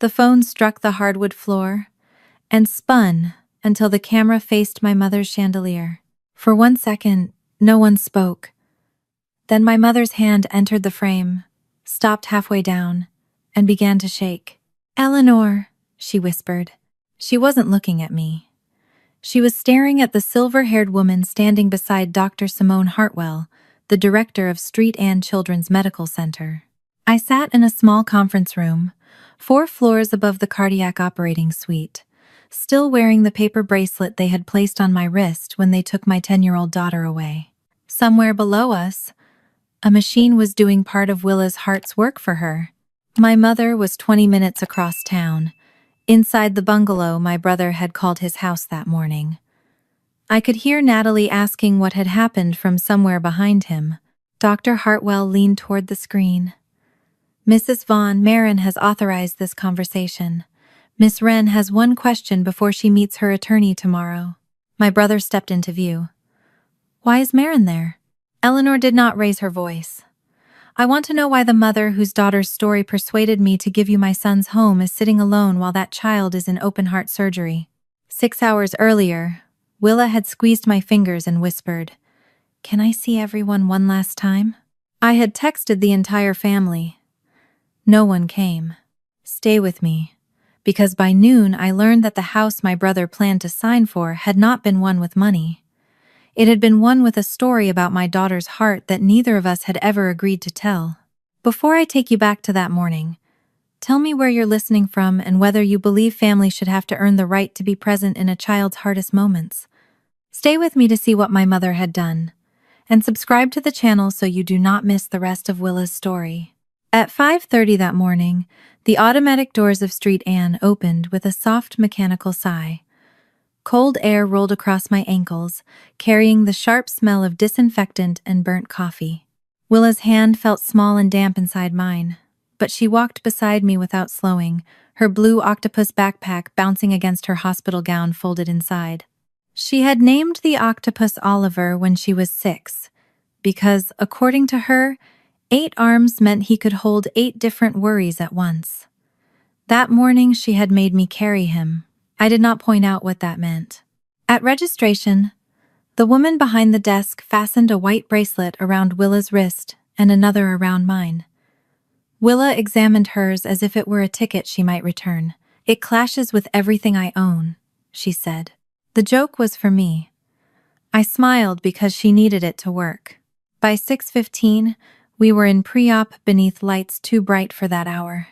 The phone struck the hardwood floor and spun until the camera faced my mother's chandelier. For 1 second, no one spoke. Then my mother's hand entered the frame, stopped halfway down, and began to shake. "Eleanor," she whispered. She wasn't looking at me. She was staring at the silver-haired woman standing beside Dr. Simone Hartwell, the director of Street Ann Children's Medical Center. I sat in a small conference room, 4 floors above the cardiac operating suite, still wearing the paper bracelet they had placed on my wrist when they took my 10-year-old daughter away. Somewhere below us, a machine was doing part of Willa's heart's work for her. My mother was 20 minutes across town, inside the bungalow my brother had called his house that morning. I could hear Natalie asking what had happened from somewhere behind him. Dr. Hartwell leaned toward the screen. "Mrs. Vaughn, Marin has authorized this conversation. Miss Wren has one question before she meets her attorney tomorrow." My brother stepped into view. "Why is Marin there?" Eleanor did not raise her voice. "I want to know why the mother whose daughter's story persuaded me to give you my son's home is sitting alone while that child is in open-heart surgery." 6 hours earlier, Willa had squeezed my fingers and whispered, "Can I see everyone one last time?" I had texted the entire family. No one came. "Stay with me," because by noon I learned that the house my brother planned to sign for had not been one with money. It had been one with a story about my daughter's heart that neither of us had ever agreed to tell. Before I take you back to that morning, tell me where you're listening from and whether you believe family should have to earn the right to be present in a child's hardest moments. Stay with me to see what my mother had done, and subscribe to the channel so you do not miss the rest of Willa's story. At 5:30 that morning, the automatic doors of Street Ann opened with a soft mechanical sigh. Cold air rolled across my ankles, carrying the sharp smell of disinfectant and burnt coffee. Willa's hand felt small and damp inside mine, but she walked beside me without slowing, her blue octopus backpack bouncing against her hospital gown folded inside. She had named the octopus Oliver when she was 6, because, according to her, 8 arms meant he could hold 8 different worries at once. That morning she had made me carry him. I did not point out what that meant. At registration, the woman behind the desk fastened a white bracelet around Willa's wrist and another around mine. Willa examined hers as if it were a ticket she might return. "It clashes with everything I own," she said. The joke was for me. I smiled because she needed it to work. By 6:15, we were in pre-op beneath lights too bright for that hour.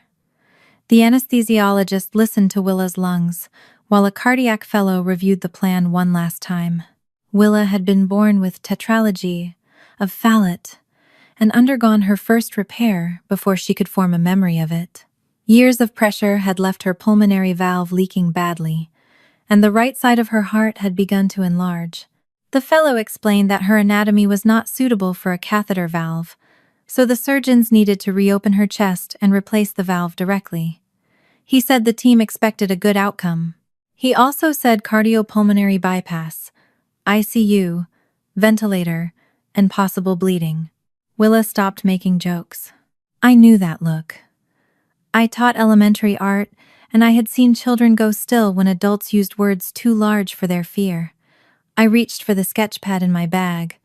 The anesthesiologist listened to Willa's lungs, while a cardiac fellow reviewed the plan one last time. Willa had been born with tetralogy of Fallot and undergone her first repair before she could form a memory of it. Years of pressure had left her pulmonary valve leaking badly, and the right side of her heart had begun to enlarge. The fellow explained that her anatomy was not suitable for a catheter valve, so the surgeons needed to reopen her chest and replace the valve directly. He said the team expected a good outcome. He also said cardiopulmonary bypass, ICU, ventilator, and possible bleeding. Willa stopped making jokes. I knew that look. I taught elementary art, and I had seen children go still when adults used words too large for their fear. I reached for the sketch pad in my bag,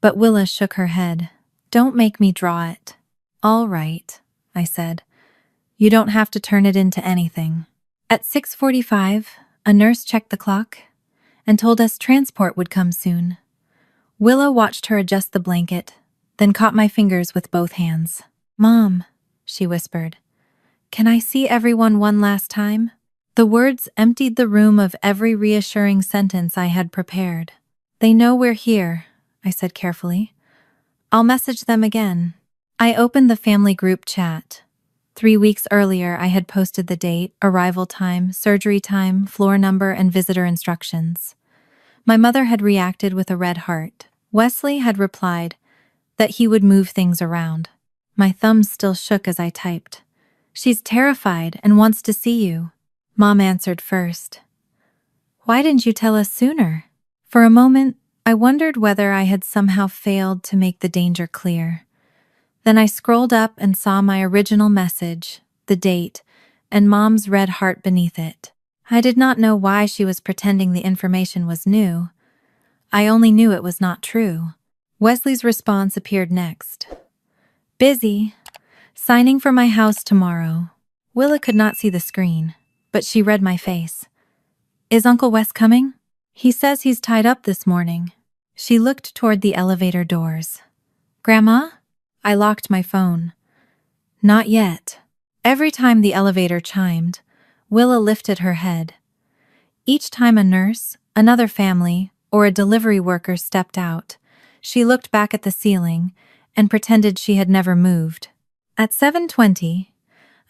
but Willa shook her head. "Don't make me draw it." "All right," I said. "You don't have to turn it into anything." At 6:45, a nurse checked the clock and told us transport would come soon. Willa watched her adjust the blanket, then caught my fingers with both hands. "Mom," she whispered, "can I see everyone one last time?" The words emptied the room of every reassuring sentence I had prepared. "They know we're here," I said carefully. "I'll message them again." I opened the family group chat. 3 weeks earlier, I had posted the date, arrival time, surgery time, floor number, and visitor instructions. My mother had reacted with a red heart. Wesley had replied that he would move things around. My thumbs still shook as I typed. "She's terrified and wants to see you." Mom answered first. "Why didn't you tell us sooner?" For a moment, I wondered whether I had somehow failed to make the danger clear. Then I scrolled up and saw my original message, the date, and Mom's red heart beneath it. I did not know why she was pretending the information was new. I only knew it was not true. Wesley's response appeared next. Busy. Signing for my house tomorrow. Willa could not see the screen, but she read my face. Is Uncle Wes coming? He says he's tied up this morning. She looked toward the elevator doors. Grandma? I locked my phone. Not yet. Every time the elevator chimed, Willa lifted her head. Each time a nurse, another family, or a delivery worker stepped out, she looked back at the ceiling and pretended she had never moved. At 7:20,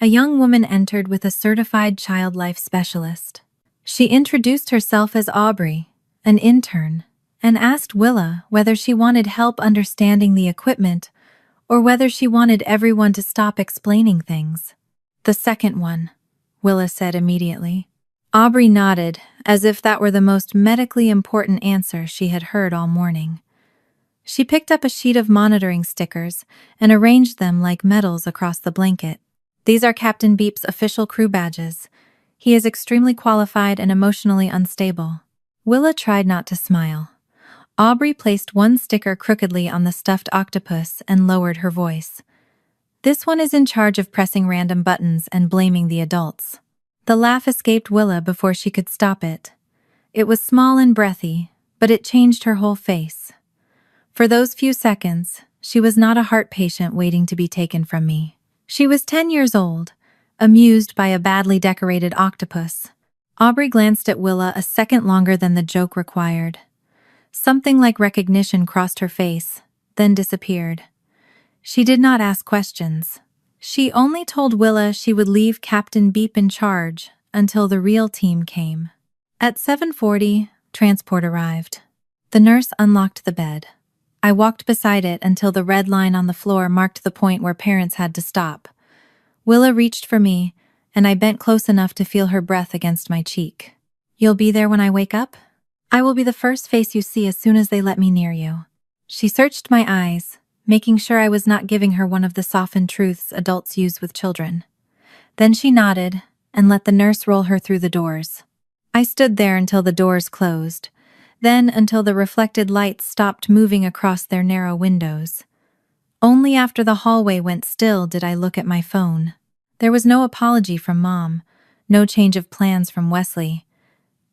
a young woman entered with a certified child life specialist. She introduced herself as Aubrey, an intern, and asked Willa whether she wanted help understanding the equipment or whether she wanted everyone to stop explaining things. The second one, Willa said immediately. Aubrey nodded, as if that were the most medically important answer she had heard all morning. She picked up a sheet of monitoring stickers and arranged them like medals across the blanket. These are Captain Beep's official crew badges. He is extremely qualified and emotionally unstable. Willa tried not to smile. Aubrey placed one sticker crookedly on the stuffed octopus and lowered her voice. This one is in charge of pressing random buttons and blaming the adults. The laugh escaped Willa before she could stop it. It was small and breathy, but it changed her whole face. For those few seconds, she was not a heart patient waiting to be taken from me. She was 10 years old, amused by a badly decorated octopus. Aubrey glanced at Willa a second longer than the joke required. Something like recognition crossed her face, then disappeared. She did not ask questions. She only told Willa she would leave Captain Beep in charge until the real team came. At 7:40, transport arrived. The nurse unlocked the bed. I walked beside it until the red line on the floor marked the point where parents had to stop. Willa reached for me, and I bent close enough to feel her breath against my cheek. You'll be there when I wake up? I will be the first face you see as soon as they let me near you. She searched my eyes, making sure I was not giving her one of the softened truths adults use with children. Then she nodded and let the nurse roll her through the doors. I stood there until the doors closed, then until the reflected lights stopped moving across their narrow windows. Only after the hallway went still did I look at my phone. There was no apology from Mom, no change of plans from Wesley.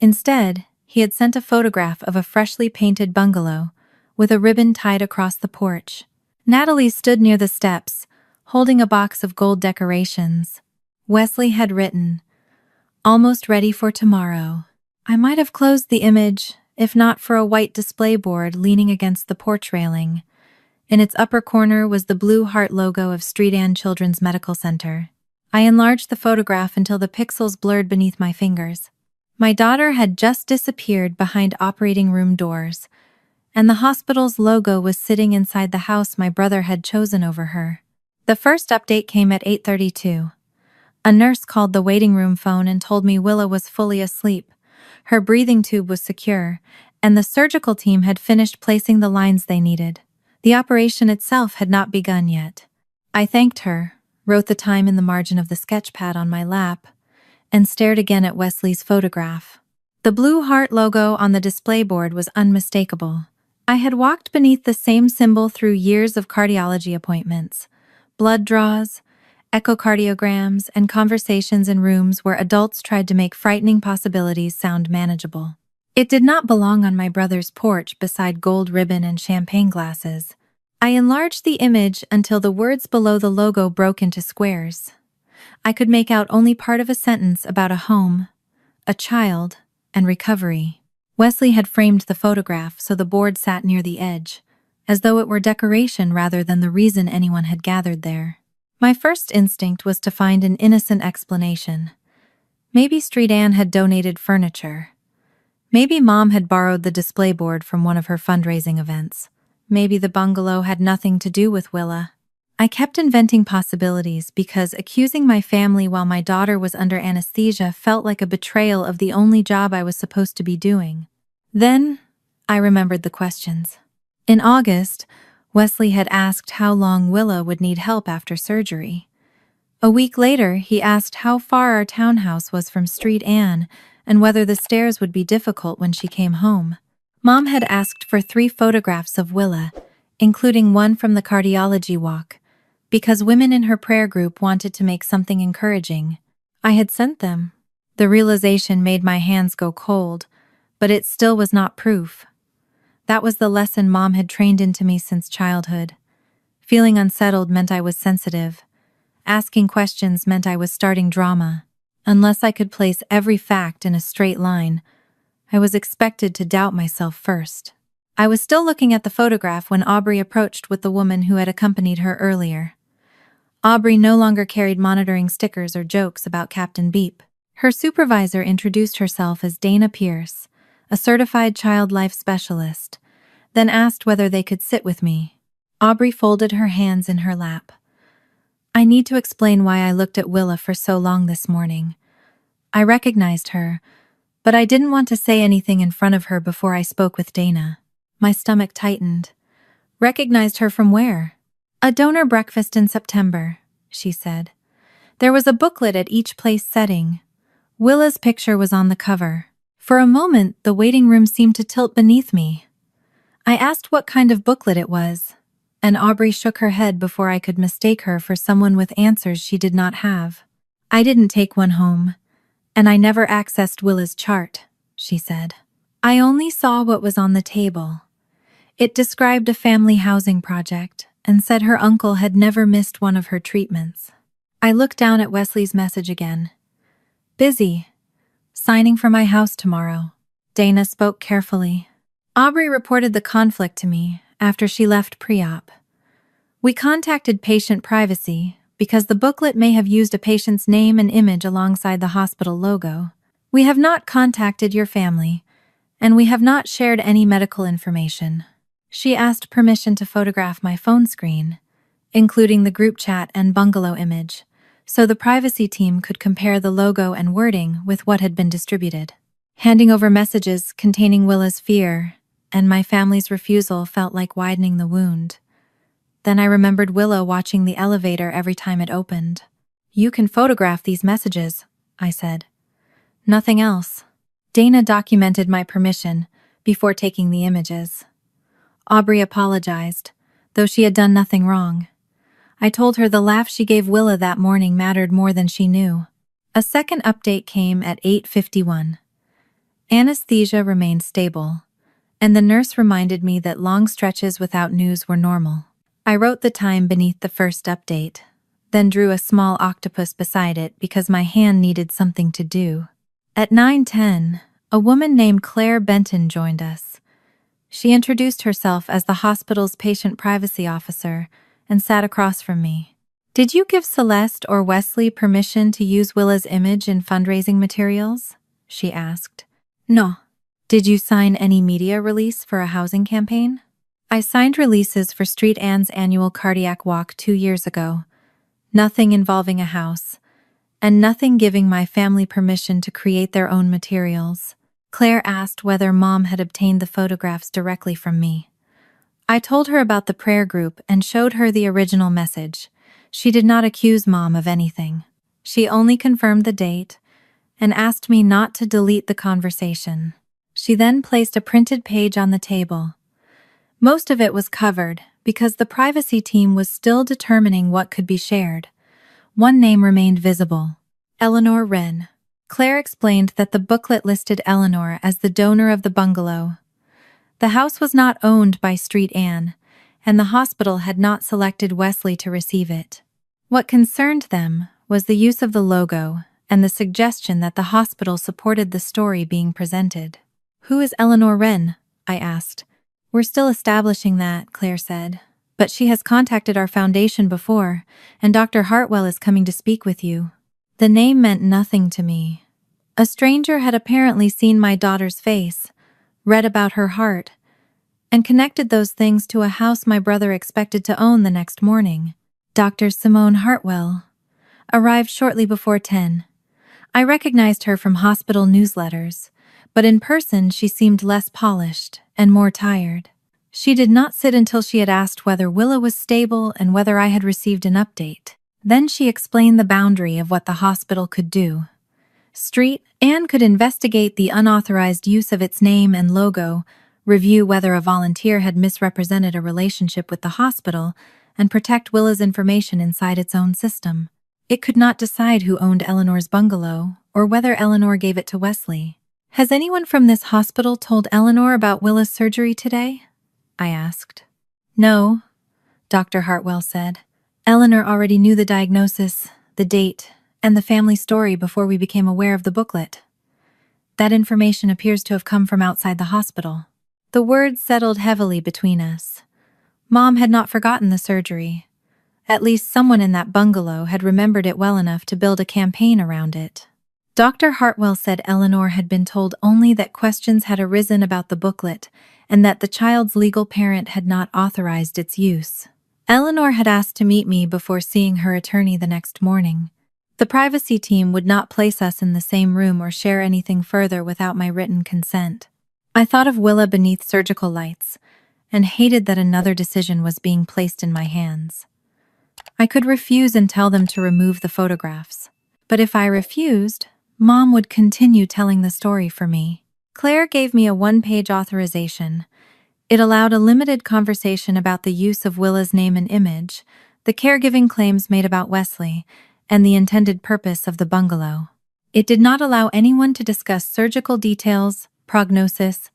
Instead, he had sent a photograph of a freshly painted bungalow with a ribbon tied across the porch. Natalie stood near the steps, holding a box of gold decorations. Wesley had written, "Almost ready for tomorrow." I might have closed the image, if not for a white display board leaning against the porch railing. In its upper corner was the blue heart logo of Street Ann Children's Medical Center. I enlarged the photograph until the pixels blurred beneath my fingers. My daughter had just disappeared behind operating room doors, and the hospital's logo was sitting inside the house my brother had chosen over her. The first update came at 8:32. A nurse called the waiting room phone and told me Willa was fully asleep. Her breathing tube was secure, and the surgical team had finished placing the lines they needed. The operation itself had not begun yet. I thanked her, wrote the time in the margin of the sketch pad on my lap, and stared again at Wesley's photograph. The blue heart logo on the display board was unmistakable. I had walked beneath the same symbol through years of cardiology appointments, blood draws, echocardiograms, and conversations in rooms where adults tried to make frightening possibilities sound manageable. It did not belong on my brother's porch beside gold ribbon and champagne glasses. I enlarged the image until the words below the logo broke into squares. I could make out only part of a sentence about a home, a child, and recovery. Wesley had framed the photograph so the board sat near the edge, as though it were decoration rather than the reason anyone had gathered there. My first instinct was to find an innocent explanation. Maybe Street Ann had donated furniture. Maybe Mom had borrowed the display board from one of her fundraising events. Maybe the bungalow had nothing to do with Willa. I kept inventing possibilities because accusing my family while my daughter was under anesthesia felt like a betrayal of the only job I was supposed to be doing. Then, I remembered the questions. In August, Wesley had asked how long Willa would need help after surgery. A week later, he asked how far our townhouse was from Street Anne and whether the stairs would be difficult when she came home. Mom had asked for 3 photographs of Willa, including one from the cardiology walk, because women in her prayer group wanted to make something encouraging. I had sent them. The realization made my hands go cold, but it still was not proof. That was the lesson Mom had trained into me since childhood. Feeling unsettled meant I was sensitive. Asking questions meant I was starting drama. Unless I could place every fact in a straight line, I was expected to doubt myself first. I was still looking at the photograph when Aubrey approached with the woman who had accompanied her earlier. Aubrey no longer carried monitoring stickers or jokes about Captain Beep. Her supervisor introduced herself as Dana Pierce, a certified child life specialist, then asked whether they could sit with me. Aubrey folded her hands in her lap. I need to explain why I looked at Willa for so long this morning. I recognized her, but I didn't want to say anything in front of her before I spoke with Dana. My stomach tightened. Recognized her from where? A donor breakfast in September, she said. There was a booklet at each place setting. Willa's picture was on the cover. For a moment, the waiting room seemed to tilt beneath me. I asked what kind of booklet it was, and Aubrey shook her head before I could mistake her for someone with answers she did not have. I didn't take one home, and I never accessed Willa's chart, she said. I only saw what was on the table. It described a family housing project and said her uncle had never missed one of her treatments. I looked down at Wesley's message again. Busy. Signing for my house tomorrow. Dana spoke carefully. Aubrey reported the conflict to me after she left pre-op. We contacted patient privacy because the booklet may have used a patient's name and image alongside the hospital logo. We have not contacted your family, and we have not shared any medical information. She asked permission to photograph my phone screen, including the group chat and bungalow image, so the privacy team could compare the logo and wording with what had been distributed. Handing over messages containing Willa's fear and my family's refusal felt like widening the wound. Then I remembered Willa watching the elevator every time it opened. You can photograph these messages, I said. Nothing else. Dana documented my permission before taking the images. Aubrey apologized, though she had done nothing wrong. I told her the laugh she gave Willa that morning mattered more than she knew. A second update came at 8:51. Anesthesia remained stable, and the nurse reminded me that long stretches without news were normal. I wrote the time beneath the first update, then drew a small octopus beside it because my hand needed something to do. At 9:10, a woman named Claire Benton joined us. She introduced herself as the hospital's patient privacy officer and sat across from me. Did you give Celeste or Wesley permission to use Willa's image in fundraising materials? She asked. No. Did you sign any media release for a housing campaign? I signed releases for Street Anne's annual cardiac walk 2 years ago. Nothing involving a house, and nothing giving my family permission to create their own materials. Claire asked whether Mom had obtained the photographs directly from me. I told her about the prayer group and showed her the original message. She did not accuse Mom of anything. She only confirmed the date and asked me not to delete the conversation. She then placed a printed page on the table. Most of it was covered because the privacy team was still determining what could be shared. One name remained visible: Eleanor Wren. Claire explained that the booklet listed Eleanor as the donor of the bungalow. The house was not owned by Street Anne, and the hospital had not selected Wesley to receive it. What concerned them was the use of the logo and the suggestion that the hospital supported the story being presented. Who is Eleanor Wren? I asked. We're still establishing that, Claire said. But she has contacted our foundation before, and Dr. Hartwell is coming to speak with you. The name meant nothing to me. A stranger had apparently seen my daughter's face, read about her heart, and connected those things to a house my brother expected to own the next morning. Dr. Simone Hartwell arrived shortly before 10. I recognized her from hospital newsletters, but in person she seemed less polished and more tired. She did not sit until she had asked whether Willa was stable and whether I had received an update. Then she explained the boundary of what the hospital could do. Anne could investigate the unauthorized use of its name and logo, review whether a volunteer had misrepresented a relationship with the hospital, and protect Willa's information inside its own system. It could not decide who owned Eleanor's bungalow or whether Eleanor gave it to Wesley. "Has anyone from this hospital told Eleanor about Willa's surgery today?" I asked. "No," Dr. Hartwell said. "Eleanor already knew the diagnosis, the date, and the family story before we became aware of the booklet. That information appears to have come from outside the hospital." The words settled heavily between us. Mom had not forgotten the surgery. At least someone in that bungalow had remembered it well enough to build a campaign around it. Dr. Hartwell said Eleanor had been told only that questions had arisen about the booklet and that the child's legal parent had not authorized its use. Eleanor had asked to meet me before seeing her attorney the next morning. The privacy team would not place us in the same room or share anything further without my written consent. I thought of Willa beneath surgical lights and hated that another decision was being placed in my hands. I could refuse and tell them to remove the photographs. But if I refused, Mom would continue telling the story for me. Claire gave me a one-page authorization. It allowed a limited conversation about the use of Willa's name and image, the caregiving claims made about Wesley, and the intended purpose of the bungalow. It did not allow anyone to discuss surgical details, prognosis,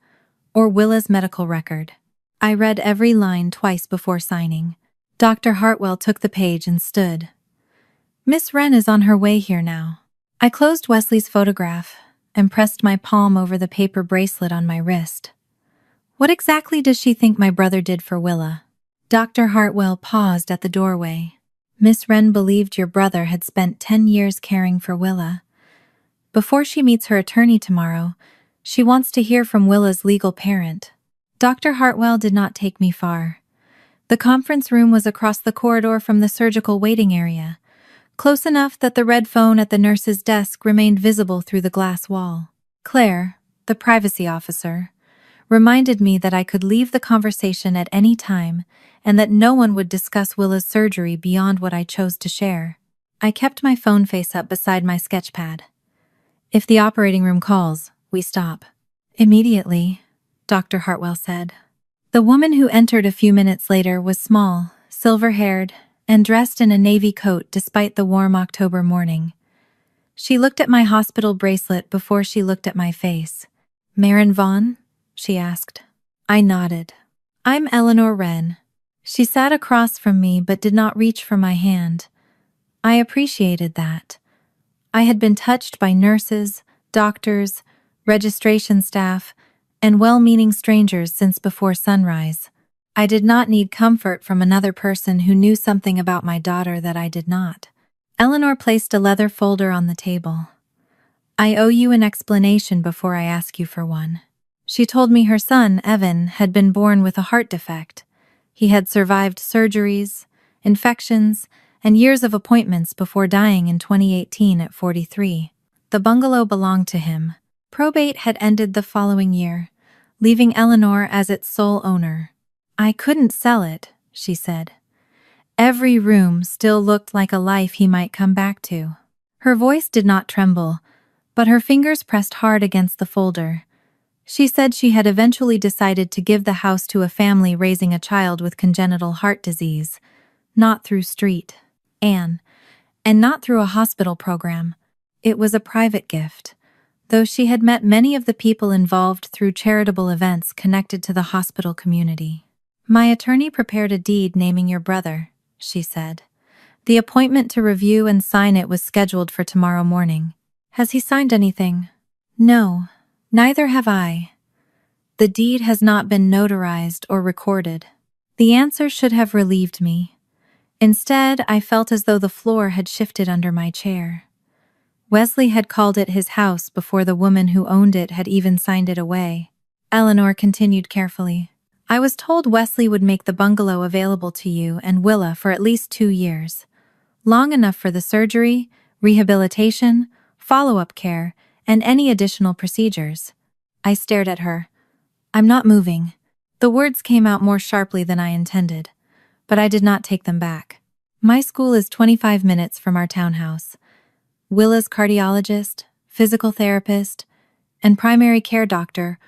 or Willa's medical record. I read every line twice before signing. Dr. Hartwell took the page and stood. "Miss Wren is on her way here now." I closed Wesley's photograph and pressed my palm over the paper bracelet on my wrist. "What exactly does she think my brother did for Willa?" Dr. Hartwell paused at the doorway. "Miss Wren believed your brother had spent 10 years caring for Willa. Before she meets her attorney tomorrow, she wants to hear from Willa's legal parent." Dr. Hartwell did not take me far. The conference room was across the corridor from the surgical waiting area, close enough that the red phone at the nurse's desk remained visible through the glass wall. Claire, the privacy officer, reminded me that I could leave the conversation at any time and that no one would discuss Willa's surgery beyond what I chose to share. I kept my phone face up beside my sketchpad. "If the operating room calls, we stop." "Immediately," Dr. Hartwell said. The woman who entered a few minutes later was small, silver-haired, and dressed in a navy coat despite the warm October morning. She looked at my hospital bracelet before she looked at my face. "Maren Vaughn?" she asked. I nodded. "I'm Eleanor Wren." She sat across from me but did not reach for my hand. I appreciated that. I had been touched by nurses, doctors, registration staff, and well-meaning strangers since before sunrise. I did not need comfort from another person who knew something about my daughter that I did not. Eleanor placed a leather folder on the table. "I owe you an explanation before I ask you for one." She told me her son, Evan, had been born with a heart defect. He had survived surgeries, infections, and years of appointments before dying in 2018 at 43. The bungalow belonged to him. Probate had ended the following year, leaving Eleanor as its sole owner. "I couldn't sell it," she said. "Every room still looked like a life he might come back to." Her voice did not tremble, but her fingers pressed hard against the folder. She said she had eventually decided to give the house to a family raising a child with congenital heart disease, not through Anne, and not through a hospital program. It was a private gift, though she had met many of the people involved through charitable events connected to the hospital community. "My attorney prepared a deed naming your brother," she said. "The appointment to review and sign it was scheduled for tomorrow morning. Has he signed anything?" "No, neither have I. The deed has not been notarized or recorded." The answer should have relieved me. Instead, I felt as though the floor had shifted under my chair. Wesley had called it his house before the woman who owned it had even signed it away. Eleanor continued carefully. "I was told Wesley would make the bungalow available to you and Willa for at least 2 years. Long enough for the surgery, rehabilitation, follow-up care, and any additional procedures." I stared at her. "I'm not moving." The words came out more sharply than I intended, but I did not take them back. My school is 25 minutes from our townhouse. Willa's cardiologist, physical therapist, and primary care doctor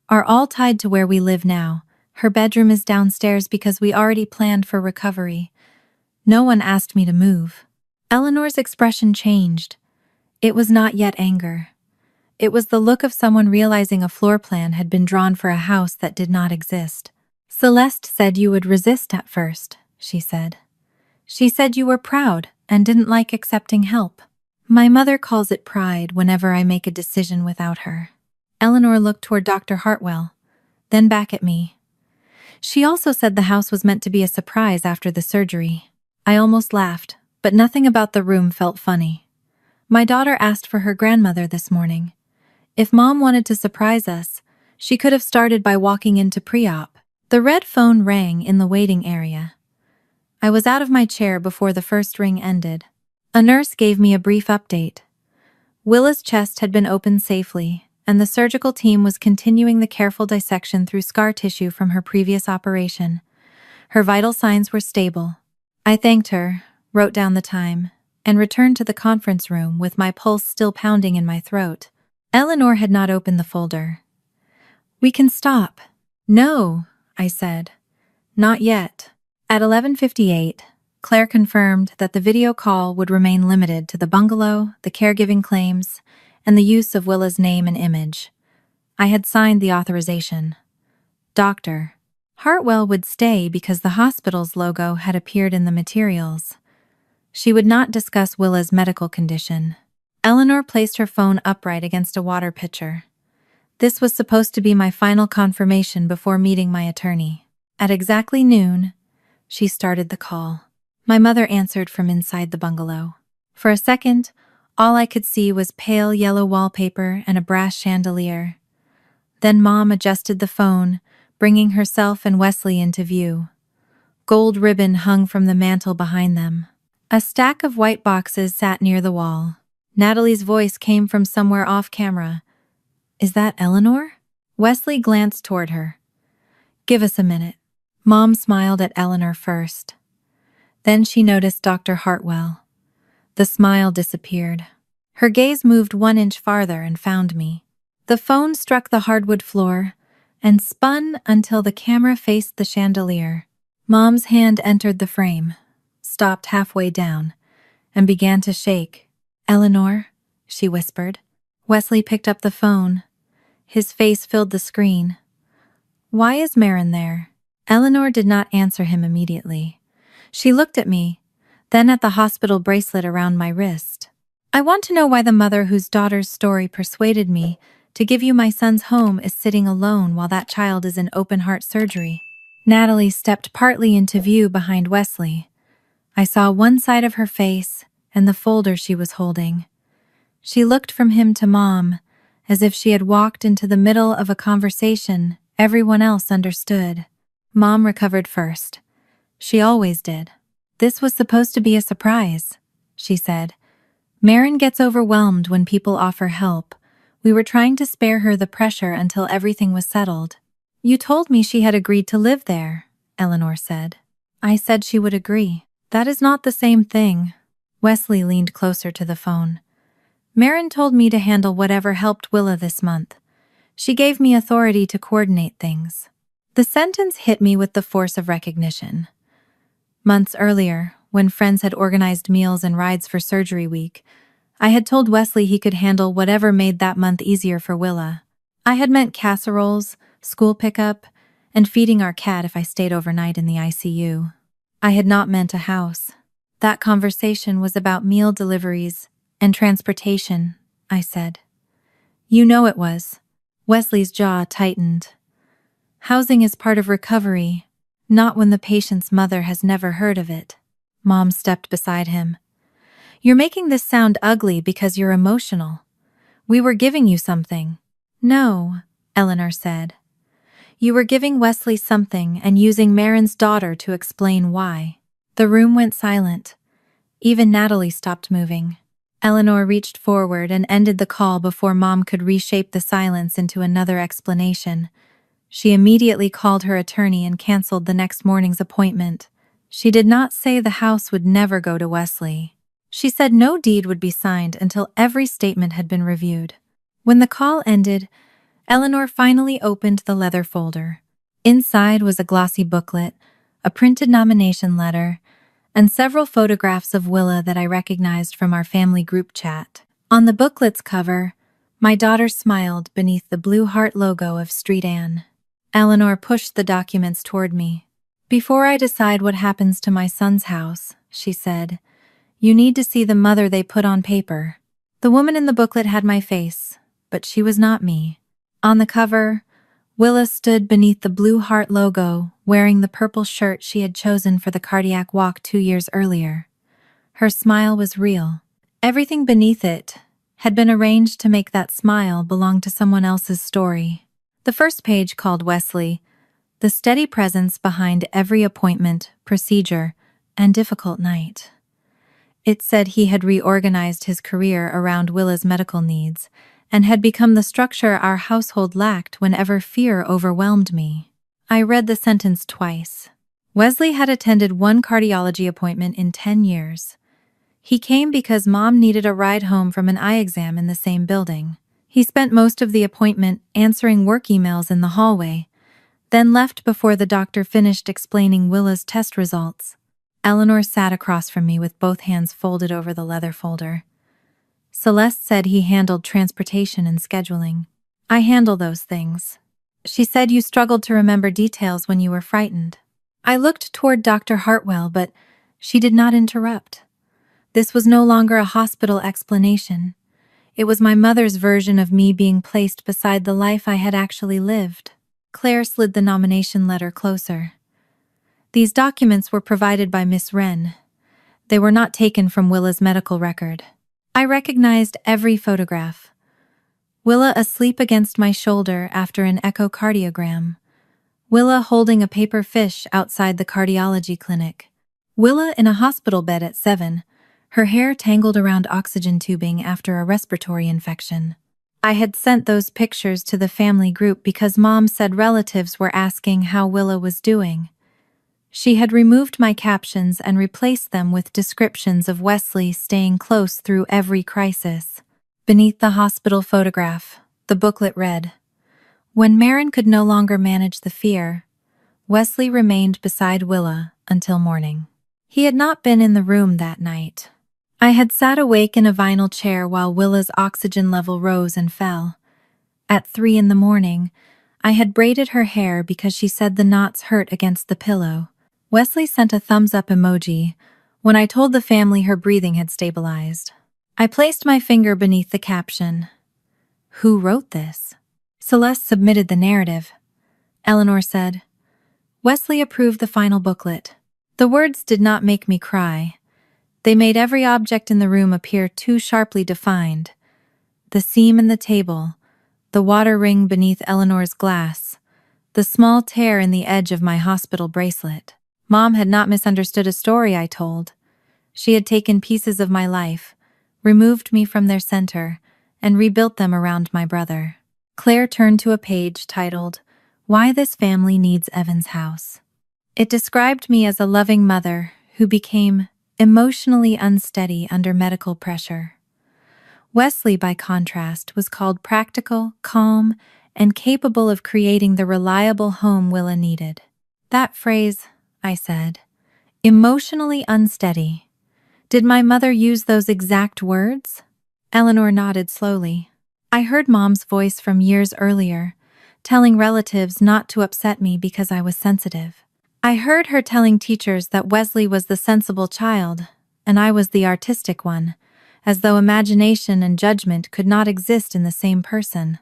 are all tied to where we live now. Her bedroom is downstairs because we already planned for recovery. No one asked me to move. Eleanor's expression changed. It was not yet anger. It was the look of someone realizing a floor plan had been drawn for a house that did not exist. Celeste said you would resist at first, she said. She said you were proud and didn't like accepting help. My mother calls it pride whenever I make a decision without her. Eleanor looked toward Dr. Hartwell, then back at me. She also said the house was meant to be a surprise after the surgery. I almost laughed, but nothing about the room felt funny. My daughter asked for her grandmother this morning. If Mom wanted to surprise us, she could have started by walking into pre-op. The red phone rang in the waiting area. I was out of my chair before the first ring ended. A nurse gave me a brief update. Willa's chest had been opened safely, and the surgical team was continuing the careful dissection through scar tissue from her previous operation. Her vital signs were stable. I thanked her, wrote down the time, and returned to the conference room with my pulse still pounding in my throat. Eleanor had not opened the folder. "We can stop." "No," I said. "Not yet." At 11:58, Claire confirmed that the video call would remain limited to the bungalow, the caregiving claims, and the use of Willa's name and image. I had signed the authorization. Dr. Hartwell would stay because the hospital's logo had appeared in the materials. She would not discuss Willa's medical condition. Eleanor placed her phone upright against a water pitcher. This was supposed to be my final confirmation before meeting my attorney. At exactly noon, she started the call. My mother answered from inside the bungalow. For a second, all I could see was pale yellow wallpaper and a brass chandelier. Then Mom adjusted the phone, bringing herself and Wesley into view. Gold ribbon hung from the mantel behind them. A stack of white boxes sat near the wall. Natalie's voice came from somewhere off camera. "Is that Eleanor?" Wesley glanced toward her. "Give us a minute." Mom smiled at Eleanor first. Then she noticed Dr. Hartwell. The smile disappeared. Her gaze moved 1 inch farther and found me. The phone struck the hardwood floor and spun until the camera faced the chandelier. Mom's hand entered the frame, stopped halfway down, and began to shake. "Eleanor," she whispered. Wesley picked up the phone. His face filled the screen. "Why is Marin there?" Eleanor did not answer him immediately. She looked at me, then at the hospital bracelet around my wrist. "I want to know why the mother whose daughter's story persuaded me to give you my son's home is sitting alone while that child is in open-heart surgery." Natalie stepped partly into view behind Wesley. I saw one side of her face and the folder she was holding. She looked from him to Mom, as if she had walked into the middle of a conversation everyone else understood. Mom recovered first. She always did. "This was supposed to be a surprise," she said. "Marin gets overwhelmed when people offer help. We were trying to spare her the pressure until everything was settled." "You told me she had agreed to live there," Eleanor said. "I said she would agree. That is not the same thing." Wesley leaned closer to the phone. "Marin told me to handle whatever helped Willa this month. She gave me authority to coordinate things." The sentence hit me with the force of recognition. Months earlier, when friends had organized meals and rides for surgery week, I had told Wesley he could handle whatever made that month easier for Willa. I had meant casseroles, school pickup, and feeding our cat if I stayed overnight in the ICU. I had not meant a house. That conversation was about meal deliveries and transportation, I said. "You know it was." Wesley's jaw tightened. "Housing is part of recovery, not when the patient's mother has never heard of it." Mom stepped beside him. "You're making this sound ugly because you're emotional. We were giving you something." "No," Eleanor said. "You were giving Wesley something and using Marin's daughter to explain why." The room went silent. Even Natalie stopped moving. Eleanor reached forward and ended the call before Mom could reshape the silence into another explanation. She immediately called her attorney and canceled the next morning's appointment. She did not say the house would never go to Wesley. She said no deed would be signed until every statement had been reviewed. When the call ended, Eleanor finally opened the leather folder. Inside was a glossy booklet, a printed nomination letter, and several photographs of Willa that I recognized from our family group chat. On the booklet's cover, my daughter smiled beneath the blue heart logo of Street Anne. Eleanor pushed the documents toward me. "Before I decide what happens to my son's house," she said, "you need to see the mother they put on paper." The woman in the booklet had my face, but she was not me. On the cover, Willa stood beneath the blue heart logo, wearing the purple shirt she had chosen for the cardiac walk 2 years earlier. Her smile was real. Everything beneath it had been arranged to make that smile belong to someone else's story. The first page called Wesley, the steady presence behind every appointment, procedure, and difficult night. It said he had reorganized his career around Willa's medical needs and had become the structure our household lacked whenever fear overwhelmed me. I read the sentence twice. Wesley had attended one cardiology appointment in 10 years. He came because Mom needed a ride home from an eye exam in the same building. He spent most of the appointment answering work emails in the hallway, then left before the doctor finished explaining Willa's test results. Eleanor sat across from me with both hands folded over the leather folder. Celeste said he handled transportation and scheduling. "I handle those things." She said you struggled to remember details when you were frightened. I looked toward Dr. Hartwell, but she did not interrupt. This was no longer a hospital explanation. It was my mother's version of me being placed beside the life I had actually lived. Claire slid the nomination letter closer. These documents were provided by Miss Wren. They were not taken from Willa's medical record. I recognized every photograph. Willa asleep against my shoulder after an echocardiogram. Willa holding a paper fish outside the cardiology clinic. Willa in a hospital bed at 7, her hair tangled around oxygen tubing after a respiratory infection. I had sent those pictures to the family group because Mom said relatives were asking how Willa was doing. She had removed my captions and replaced them with descriptions of Wesley staying close through every crisis. Beneath the hospital photograph, the booklet read, "When Marin could no longer manage the fear, Wesley remained beside Willa until morning." He had not been in the room that night. I had sat awake in a vinyl chair while Willa's oxygen level rose and fell. At 3 in the morning, I had braided her hair because she said the knots hurt against the pillow. Wesley sent a thumbs-up emoji when I told the family her breathing had stabilized. I placed my finger beneath the caption. Who wrote this? Celeste submitted the narrative. Eleanor said, Wesley approved the final booklet. The words did not make me cry. They made every object in the room appear too sharply defined. The seam in the table, the water ring beneath Eleanor's glass, the small tear in the edge of my hospital bracelet. Mom had not misunderstood a story I told. She had taken pieces of my life, removed me from their center, and rebuilt them around my brother. Claire turned to a page titled, Why This Family Needs Evan's House. It described me as a loving mother who became emotionally unsteady under medical pressure. Wesley, by contrast, was called practical, calm, and capable of creating the reliable home Willa needed. That phrase, I said, emotionally unsteady. Did my mother use those exact words? Eleanor nodded slowly. I heard Mom's voice from years earlier, telling relatives not to upset me because I was sensitive. I heard her telling teachers that Wesley was the sensible child, and I was the artistic one, as though imagination and judgment could not exist in the same person.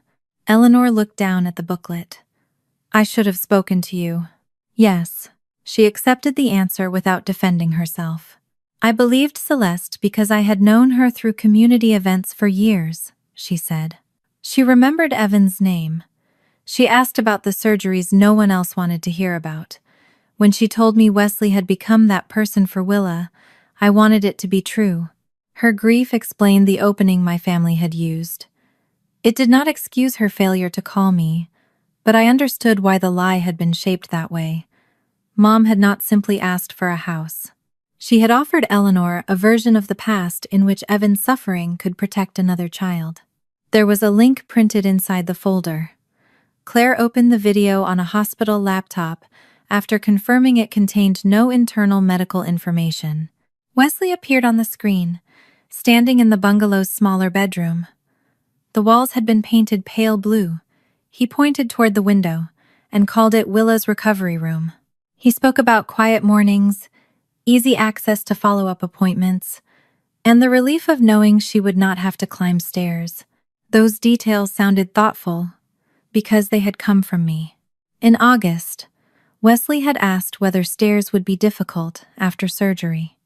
Eleanor looked down at the booklet. I should have spoken to you. Yes. She accepted the answer without defending herself. I believed Celeste because I had known her through community events for years, she said. She remembered Evan's name. She asked about the surgeries no one else wanted to hear about. When she told me Wesley had become that person for Willa, I wanted it to be true. Her grief explained the opening my family had used. It did not excuse her failure to call me, but I understood why the lie had been shaped that way. Mom had not simply asked for a house. She had offered Eleanor a version of the past in which Evan's suffering could protect another child. There was a link printed inside the folder. Claire opened the video on a hospital laptop after confirming it contained no internal medical information. Wesley appeared on the screen, standing in the bungalow's smaller bedroom. The walls had been painted pale blue. He pointed toward the window and called it Willa's recovery room. He spoke about quiet mornings, easy access to follow-up appointments, and the relief of knowing she would not have to climb stairs. Those details sounded thoughtful because they had come from me. In August, Wesley had asked whether stairs would be difficult after surgery.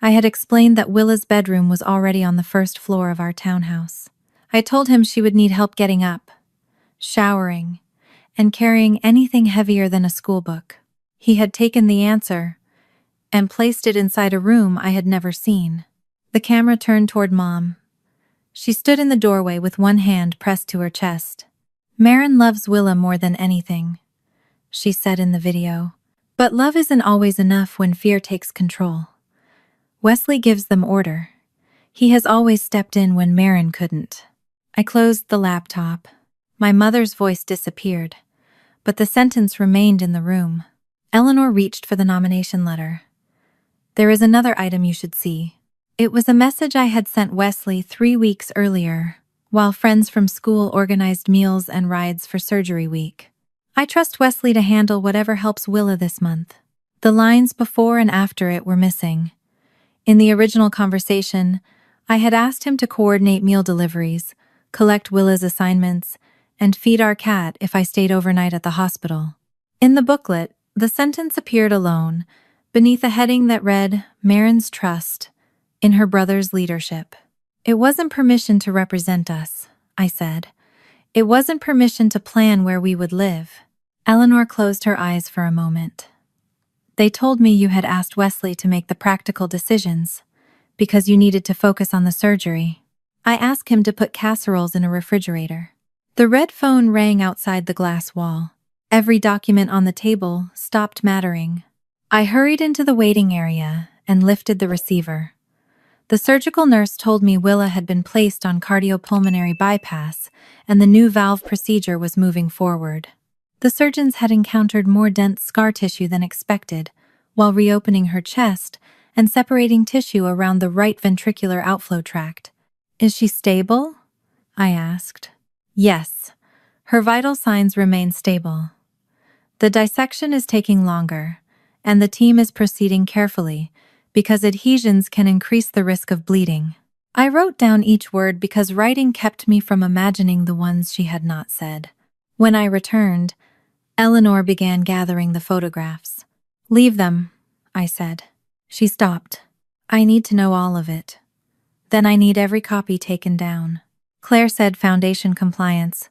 I had explained that Willa's bedroom was already on the first floor of our townhouse. I told him she would need help getting up, showering, and carrying anything heavier than a schoolbook. He had taken the answer and placed it inside a room I had never seen. The camera turned toward Mom. She stood in the doorway with one hand pressed to her chest. "Marin loves Willa more than anything," she said in the video. "But love isn't always enough when fear takes control. Wesley gives them order. He has always stepped in when Marin couldn't." I closed the laptop. My mother's voice disappeared, but the sentence remained in the room. Eleanor reached for the nomination letter. "There is another item you should see." It was a message I had sent Wesley 3 weeks earlier, while friends from school organized meals and rides for surgery week. "I trust Wesley to handle whatever helps Willa this month." The lines before and after it were missing. In the original conversation, I had asked him to coordinate meal deliveries, collect Willa's assignments, and feed our cat if I stayed overnight at the hospital. In the booklet, the sentence appeared alone, beneath a heading that read, "Marin's trust in her brother's leadership." "It wasn't permission to represent us," I said. "It wasn't permission to plan where we would live." Eleanor closed her eyes for a moment. "They told me you had asked Wesley to make the practical decisions, because you needed to focus on the surgery. I asked him to put casseroles in a refrigerator." The red phone rang outside the glass wall. Every document on the table stopped mattering. I hurried into the waiting area and lifted the receiver. The surgical nurse told me Willa had been placed on cardiopulmonary bypass and the new valve procedure was moving forward. The surgeons had encountered more dense scar tissue than expected, while reopening her chest and separating tissue around the right ventricular outflow tract. "Is she stable?" I asked. "Yes. Her vital signs remain stable. The dissection is taking longer, and the team is proceeding carefully because adhesions can increase the risk of bleeding." I wrote down each word because writing kept me from imagining the ones she had not said. When I returned, Eleanor began gathering the photographs. "Leave them," I said. She stopped. "I need to know all of it. Then I need every copy taken down." Claire said foundation compliance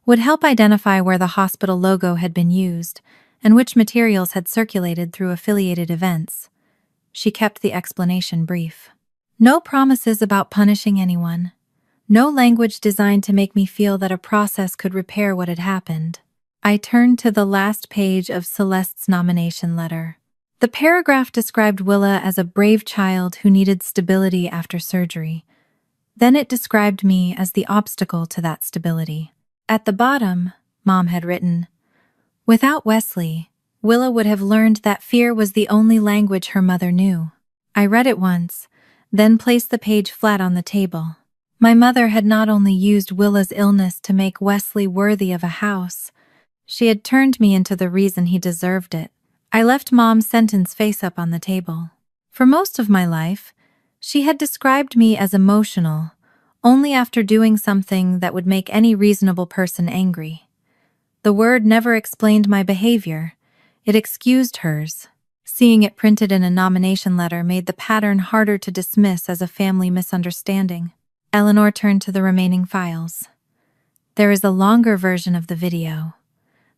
would help identify where the hospital logo had been used and which materials had circulated through affiliated events. She kept the explanation brief. No promises about punishing anyone. No language designed to make me feel that a process could repair what had happened. I turned to the last page of Celeste's nomination letter. The paragraph described Willa as a brave child who needed stability after surgery. Then it described me as the obstacle to that stability. At the bottom, Mom had written, "Without Wesley, Willa would have learned that fear was the only language her mother knew." I read it once, then placed the page flat on the table. My mother had not only used Willa's illness to make Wesley worthy of a house, she had turned me into the reason he deserved it. I left Mom's sentence face up on the table. For most of my life, she had described me as emotional, only after doing something that would make any reasonable person angry. The word never explained my behavior. It excused hers. Seeing it printed in a nomination letter made the pattern harder to dismiss as a family misunderstanding. Eleanor turned to the remaining files. There is a longer version of the video.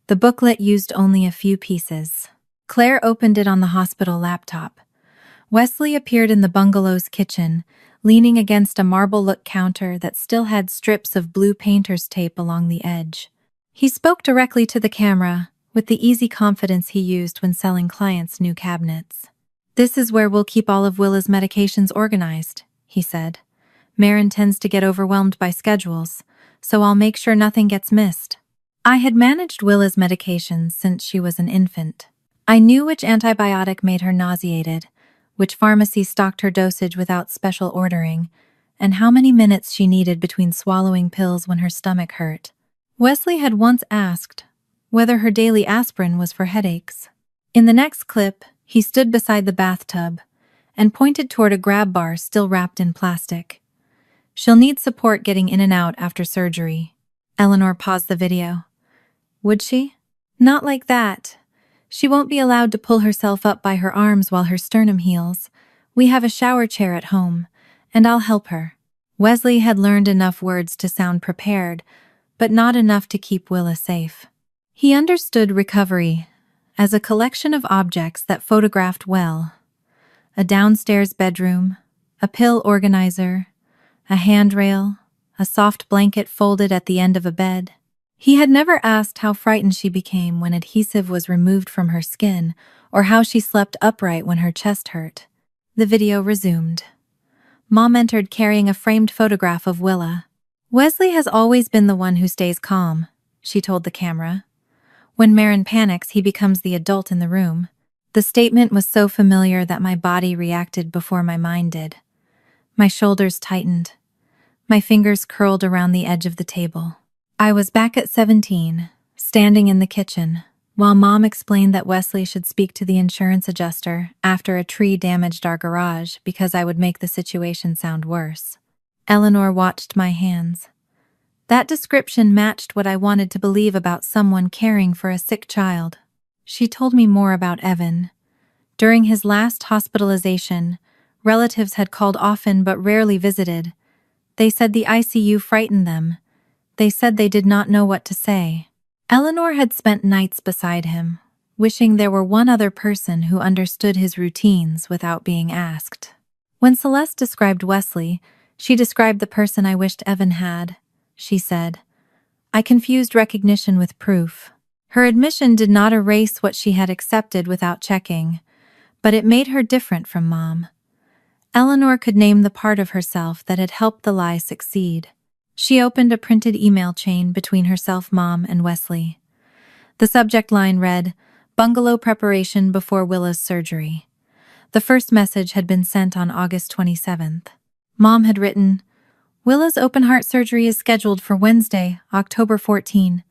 The booklet used only a few pieces. Claire opened it on the hospital laptop. Wesley appeared in the bungalow's kitchen, leaning against a marble-look counter that still had strips of blue painter's tape along the edge. He spoke directly to the camera, with the easy confidence he used when selling clients new cabinets. "This is where we'll keep all of Willa's medications organized," he said. "Maren tends to get overwhelmed by schedules, so I'll make sure nothing gets missed." I had managed Willa's medications since she was an infant. I knew which antibiotic made her nauseated, which pharmacy stocked her dosage without special ordering, and how many minutes she needed between swallowing pills when her stomach hurt. Wesley had once asked whether her daily aspirin was for headaches. In the next clip, he stood beside the bathtub and pointed toward a grab bar still wrapped in plastic. "She'll need support getting in and out after surgery." Eleanor paused the video. "Would she?" "Not like that. She won't be allowed to pull herself up by her arms while her sternum heals. We have a shower chair at home, and I'll help her." Wesley had learned enough words to sound prepared, but not enough to keep Willa safe. He understood recovery as a collection of objects that photographed well: a downstairs bedroom, a pill organizer, a handrail, a soft blanket folded at the end of a bed. He had never asked how frightened she became when adhesive was removed from her skin, or how she slept upright when her chest hurt. The video resumed. Mom entered carrying a framed photograph of Willa. "Wesley has always been the one who stays calm," she told the camera. "When Maren panics, he becomes the adult in the room." The statement was so familiar that my body reacted before my mind did. My shoulders tightened. My fingers curled around the edge of the table. I was back at 17, standing in the kitchen, while Mom explained that Wesley should speak to the insurance adjuster after a tree damaged our garage because I would make the situation sound worse. Eleanor watched my hands. That description matched what I wanted to believe about someone caring for a sick child. She told me more about Evan. During his last hospitalization, relatives had called often but rarely visited. They said the ICU frightened them. They said they did not know what to say. Eleanor had spent nights beside him, wishing there were one other person who understood his routines without being asked. When Celeste described Wesley, she described the person I wished Evan had. She said, "I confused recognition with proof." Her admission did not erase what she had accepted without checking, but it made her different from Mom. Eleanor could name the part of herself that had helped the lie succeed. She opened a printed email chain between herself, Mom, and Wesley. The subject line read, "Bungalow preparation before Willa's surgery." The first message had been sent on August 27th. Mom had written, "Willa's open heart surgery is scheduled for Wednesday, October 14.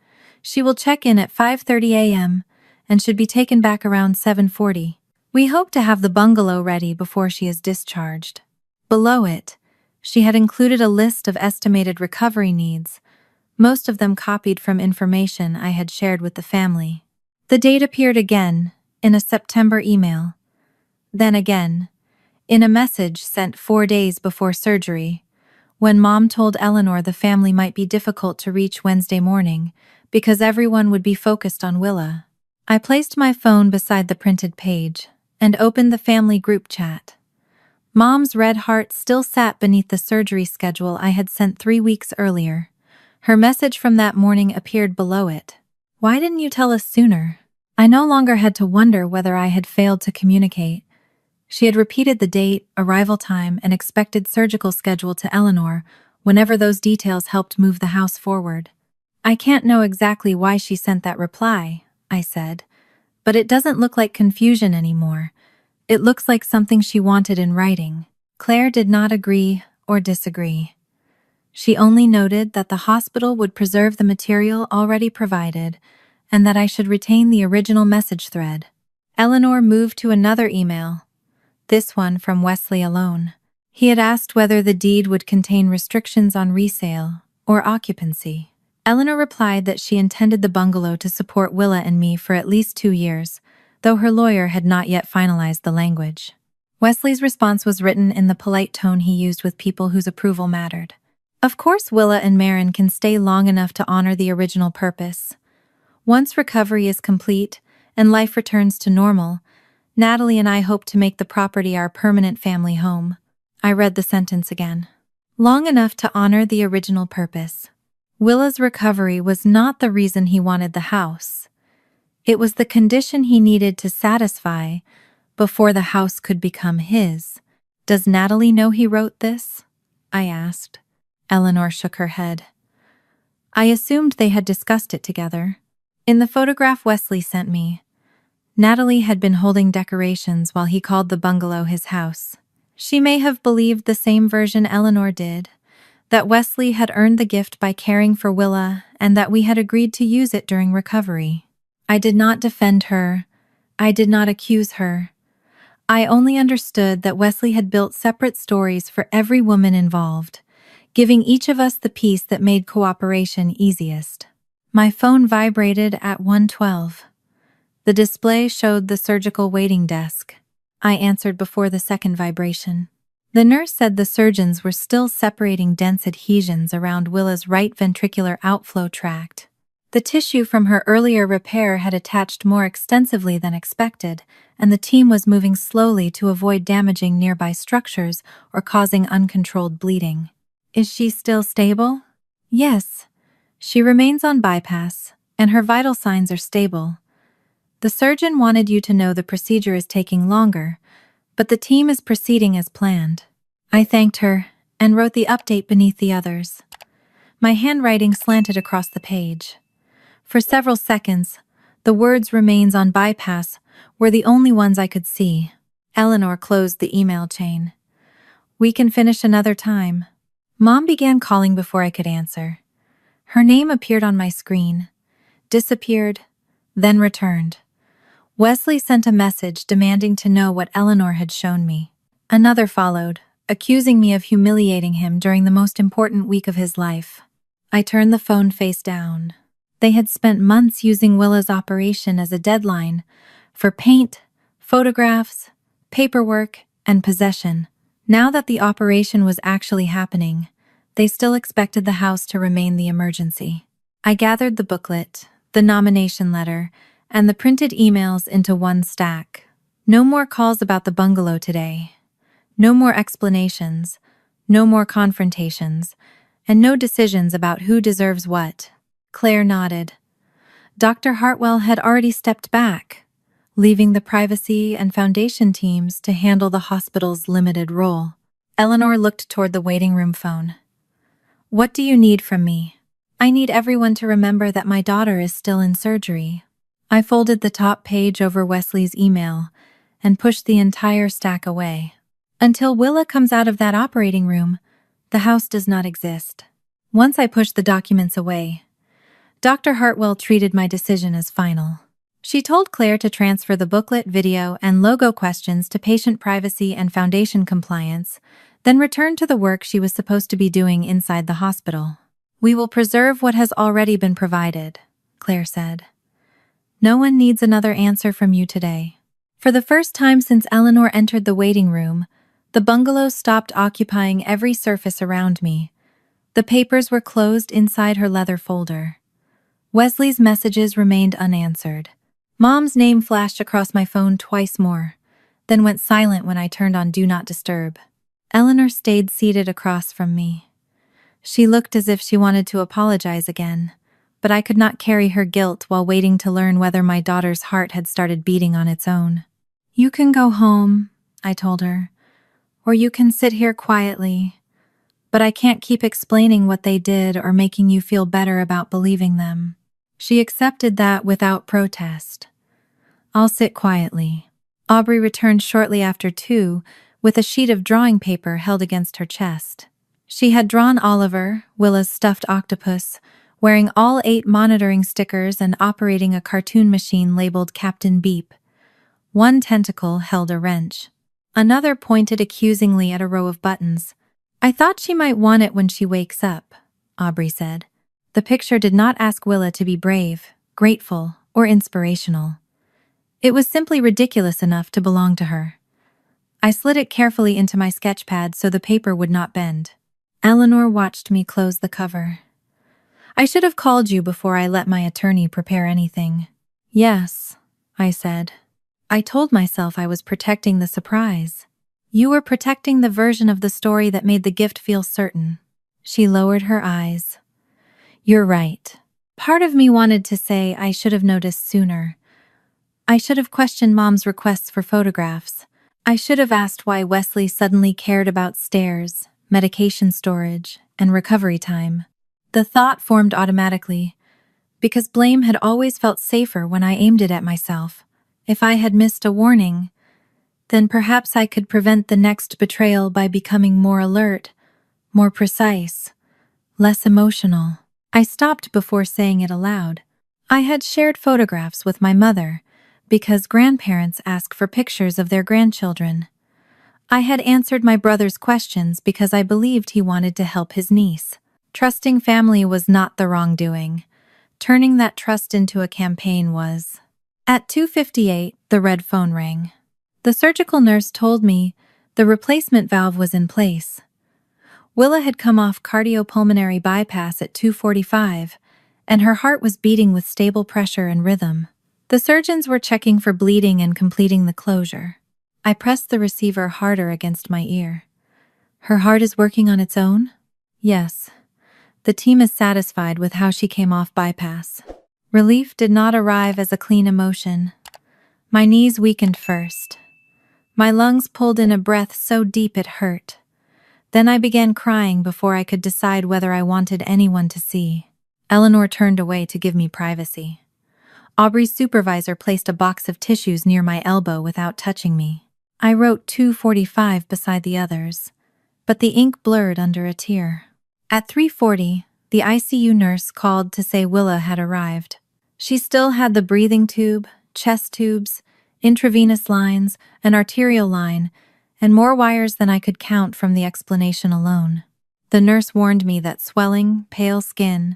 She will check in at 5:30 a.m. and should be taken back around 7:40. We hope to have the bungalow ready before she is discharged." Below it, she had included a list of estimated recovery needs, most of them copied from information I had shared with the family. The date appeared again in a September email. Then again, in a message sent 4 days before surgery, when Mom told Eleanor the family might be difficult to reach Wednesday morning because everyone would be focused on Willa. I placed my phone beside the printed page and opened the family group chat. Mom's red heart still sat beneath the surgery schedule I had sent 3 weeks earlier. Her message from that morning appeared below it. "Why didn't you tell us sooner?" I no longer had to wonder whether I had failed to communicate. She had repeated the date, arrival time, and expected surgical schedule to Eleanor whenever those details helped move the house forward. "I can't know exactly why she sent that reply," I said, "but it doesn't look like confusion anymore. It looks like something she wanted in writing." Claire did not agree or disagree. She only noted that the hospital would preserve the material already provided and that I should retain the original message thread. Eleanor moved to another email, this one from Wesley alone. He had asked whether the deed would contain restrictions on resale or occupancy. Eleanor replied that she intended the bungalow to support Willa and me for at least 2 years, though her lawyer had not yet finalized the language. Wesley's response was written in the polite tone he used with people whose approval mattered. "Of course Willa and Maren can stay long enough to honor the original purpose. Once recovery is complete and life returns to normal, Natalie and I hope to make the property our permanent family home." I read the sentence again. Long enough to honor the original purpose. Willa's recovery was not the reason he wanted the house. It was the condition he needed to satisfy before the house could become his. Does Natalie know he wrote this? I asked. Eleanor shook her head. I assumed they had discussed it together. In the photograph Wesley sent me, Natalie had been holding decorations while he called the bungalow his house. She may have believed the same version Eleanor did, that Wesley had earned the gift by caring for Willa and that we had agreed to use it during recovery. I did not defend her. I did not accuse her. I only understood that Wesley had built separate stories for every woman involved, giving each of us the piece that made cooperation easiest. My phone vibrated at 1:12. The display showed the surgical waiting desk. I answered before the second vibration. The nurse said the surgeons were still separating dense adhesions around Willa's right ventricular outflow tract. The tissue from her earlier repair had attached more extensively than expected, and the team was moving slowly to avoid damaging nearby structures or causing uncontrolled bleeding. Is she still stable? Yes. She remains on bypass, and her vital signs are stable. The surgeon wanted you to know the procedure is taking longer, but the team is proceeding as planned. I thanked her and wrote the update beneath the others. My handwriting slanted across the page. For several seconds, the words "remains on bypass" were the only ones I could see. Eleanor closed the email chain. We can finish another time. Mom began calling before I could answer. Her name appeared on my screen, disappeared, then returned. Wesley sent a message demanding to know what Eleanor had shown me. Another followed, accusing me of humiliating him during the most important week of his life. I turned the phone face down. They had spent months using Willa's operation as a deadline for paint, photographs, paperwork, and possession. Now that the operation was actually happening, they still expected the house to remain the emergency. I gathered the booklet, the nomination letter, and the printed emails into one stack. No more calls about the bungalow today. No more explanations, no more confrontations, and no decisions about who deserves what. Claire nodded. Dr. Hartwell had already stepped back, leaving the privacy and foundation teams to handle the hospital's limited role. Eleanor looked toward the waiting room phone. What do you need from me? I need everyone to remember that my daughter is still in surgery. I folded the top page over Wesley's email and pushed the entire stack away. Until Willa comes out of that operating room, the house does not exist. Once I pushed the documents away, Dr. Hartwell treated my decision as final. She told Claire to transfer the booklet, video, and logo questions to patient privacy and foundation compliance, then return to the work she was supposed to be doing inside the hospital. We will preserve what has already been provided, Claire said. No one needs another answer from you today. For the first time since Eleanor entered the waiting room, the bungalow stopped occupying every surface around me. The papers were closed inside her leather folder. Wesley's messages remained unanswered. Mom's name flashed across my phone twice more, then went silent when I turned on Do Not Disturb. Eleanor stayed seated across from me. She looked as if she wanted to apologize again, but I could not carry her guilt while waiting to learn whether my daughter's heart had started beating on its own. You can go home, I told her, or you can sit here quietly, but I can't keep explaining what they did or making you feel better about believing them. She accepted that without protest. I'll sit quietly. Aubrey returned shortly after 2, with a sheet of drawing paper held against her chest. She had drawn Oliver, Willa's stuffed octopus, wearing all 8 monitoring stickers and operating a cartoon machine labeled Captain Beep. One tentacle held a wrench. Another pointed accusingly at a row of buttons. I thought she might want it when she wakes up, Aubrey said. The picture did not ask Willa to be brave, grateful, or inspirational. It was simply ridiculous enough to belong to her. I slid it carefully into my sketch pad so the paper would not bend. Eleanor watched me close the cover. I should have called you before I let my attorney prepare anything. Yes, I said. I told myself I was protecting the surprise. You were protecting the version of the story that made the gift feel certain. She lowered her eyes. You're right. Part of me wanted to say I should have noticed sooner, I should have questioned Mom's requests for photographs. I should have asked why Wesley suddenly cared about stairs, medication storage, and recovery time. The thought formed automatically, because blame had always felt safer when I aimed it at myself. If I had missed a warning, then perhaps I could prevent the next betrayal by becoming more alert, more precise, less emotional. I stopped before saying it aloud. I had shared photographs with my mother because grandparents ask for pictures of their grandchildren. I had answered my brother's questions because I believed he wanted to help his niece. Trusting family was not the wrongdoing. Turning that trust into a campaign was. At 2:58, the red phone rang. The surgical nurse told me the replacement valve was in place. Willa had come off cardiopulmonary bypass at 2:45, and her heart was beating with stable pressure and rhythm. The surgeons were checking for bleeding and completing the closure. I pressed the receiver harder against my ear. Her heart is working on its own? Yes. The team is satisfied with how she came off bypass. Relief did not arrive as a clean emotion. My knees weakened first. My lungs pulled in a breath so deep it hurt. Then I began crying before I could decide whether I wanted anyone to see. Eleanor turned away to give me privacy. Aubrey's supervisor placed a box of tissues near my elbow without touching me. I wrote 2:45 beside the others, but the ink blurred under a tear. At 3:40, the ICU nurse called to say Willa had arrived. She still had the breathing tube, chest tubes, intravenous lines, an arterial line, and more wires than I could count from the explanation alone. The nurse warned me that swelling, pale skin,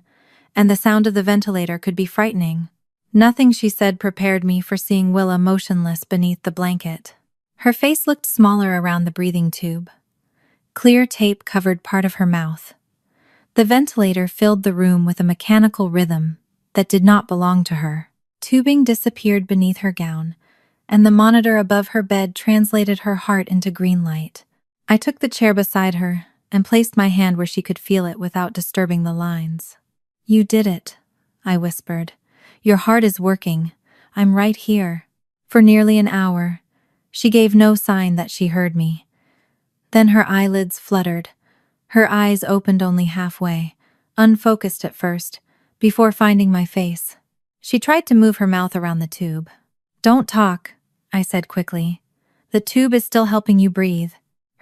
and the sound of the ventilator could be frightening. Nothing she said prepared me for seeing Willa motionless beneath the blanket. Her face looked smaller around the breathing tube. Clear tape covered part of her mouth. The ventilator filled the room with a mechanical rhythm that did not belong to her. Tubing disappeared beneath her gown, and the monitor above her bed translated her heart into green light. I took the chair beside her and placed my hand where she could feel it without disturbing the lines. "You did it," I whispered. "Your heart is working. I'm right here." For nearly an hour, she gave no sign that she heard me. Then her eyelids fluttered. Her eyes opened only halfway, unfocused at first, before finding my face. She tried to move her mouth around the tube. "Don't talk," I said quickly. "The tube is still helping you breathe."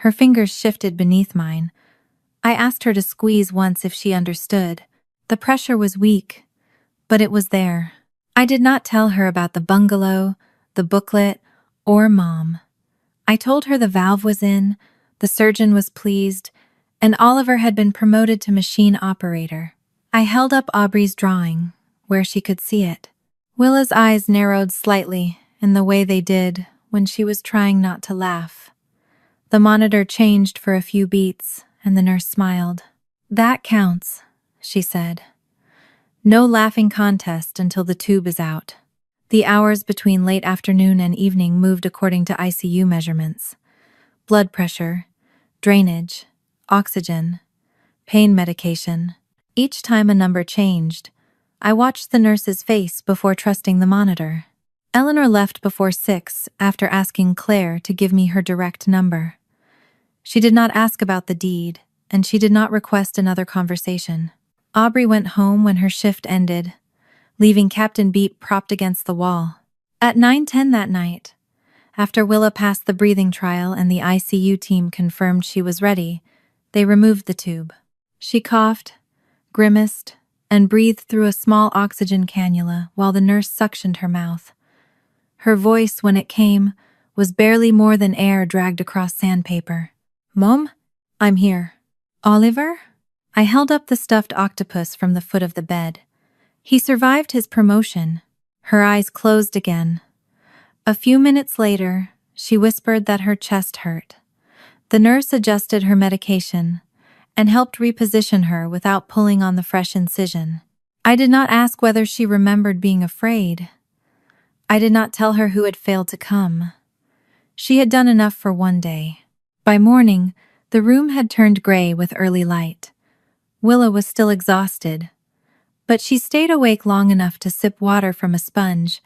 Her fingers shifted beneath mine. I asked her to squeeze once if she understood. The pressure was weak, but it was there. I did not tell her about the bungalow, the booklet, or Mom. I told her the valve was in, the surgeon was pleased, and Oliver had been promoted to machine operator. I held up Aubrey's drawing, where she could see it. Willa's eyes narrowed slightly in the way they did when she was trying not to laugh. The monitor changed for a few beats, and the nurse smiled. "That counts," she said. "No laughing contest until the tube is out." The hours between late afternoon and evening moved according to ICU measurements. Blood pressure, drainage, oxygen, pain medication. Each time a number changed, I watched the nurse's face before trusting the monitor. Eleanor left before 6 after asking Claire to give me her direct number. She did not ask about the deed, and she did not request another conversation. Aubrey went home when her shift ended, leaving Captain Beep propped against the wall. At 9:10 that night, after Willa passed the breathing trial and the ICU team confirmed she was ready, they removed the tube. She coughed, grimaced, and breathed through a small oxygen cannula while the nurse suctioned her mouth. Her voice, when it came, was barely more than air dragged across sandpaper. "Mom, I'm here." "Oliver?" I held up the stuffed octopus from the foot of the bed. He survived his promotion. Her eyes closed again. A few minutes later, she whispered that her chest hurt. The nurse adjusted her medication and helped reposition her without pulling on the fresh incision. I did not ask whether she remembered being afraid. I did not tell her who had failed to come. She had done enough for one day. By morning, the room had turned gray with early light. Willa was still exhausted, but she stayed awake long enough to sip water from a sponge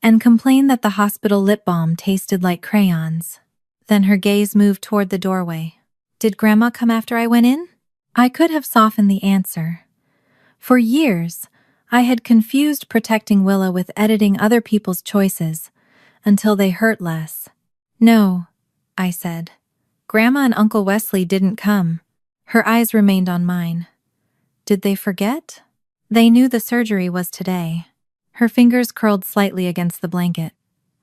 and complained that the hospital lip balm tasted like crayons. Then her gaze moved toward the doorway. Did Grandma come after I went in? I could have softened the answer. For years, I had confused protecting Willa with editing other people's choices until they hurt less. No, I said. Grandma and Uncle Wesley didn't come. Her eyes remained on mine. Did they forget? They knew the surgery was today. Her fingers curled slightly against the blanket.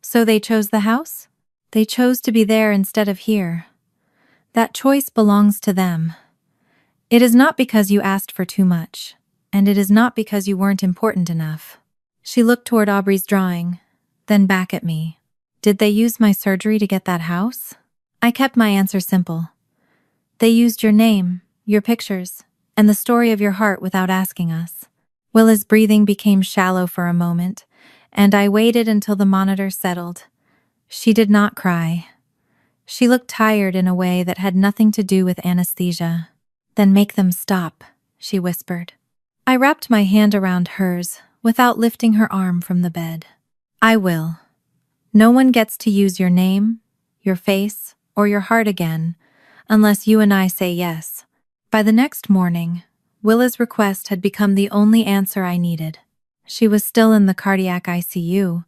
So they chose the house? They chose to be there instead of here. That choice belongs to them. It is not because you asked for too much, and it is not because you weren't important enough. She looked toward Aubrey's drawing, then back at me. Did they use my surgery to get that house? I kept my answer simple. They used your name, your pictures, and the story of your heart without asking us. Willa's breathing became shallow for a moment, and I waited until the monitor settled. She did not cry. She looked tired in a way that had nothing to do with anesthesia. Then make them stop, she whispered. I wrapped my hand around hers without lifting her arm from the bed. I will. No one gets to use your name, your face, or your heart again, unless you and I say yes. By the next morning, Willa's request had become the only answer I needed. She was still in the cardiac ICU,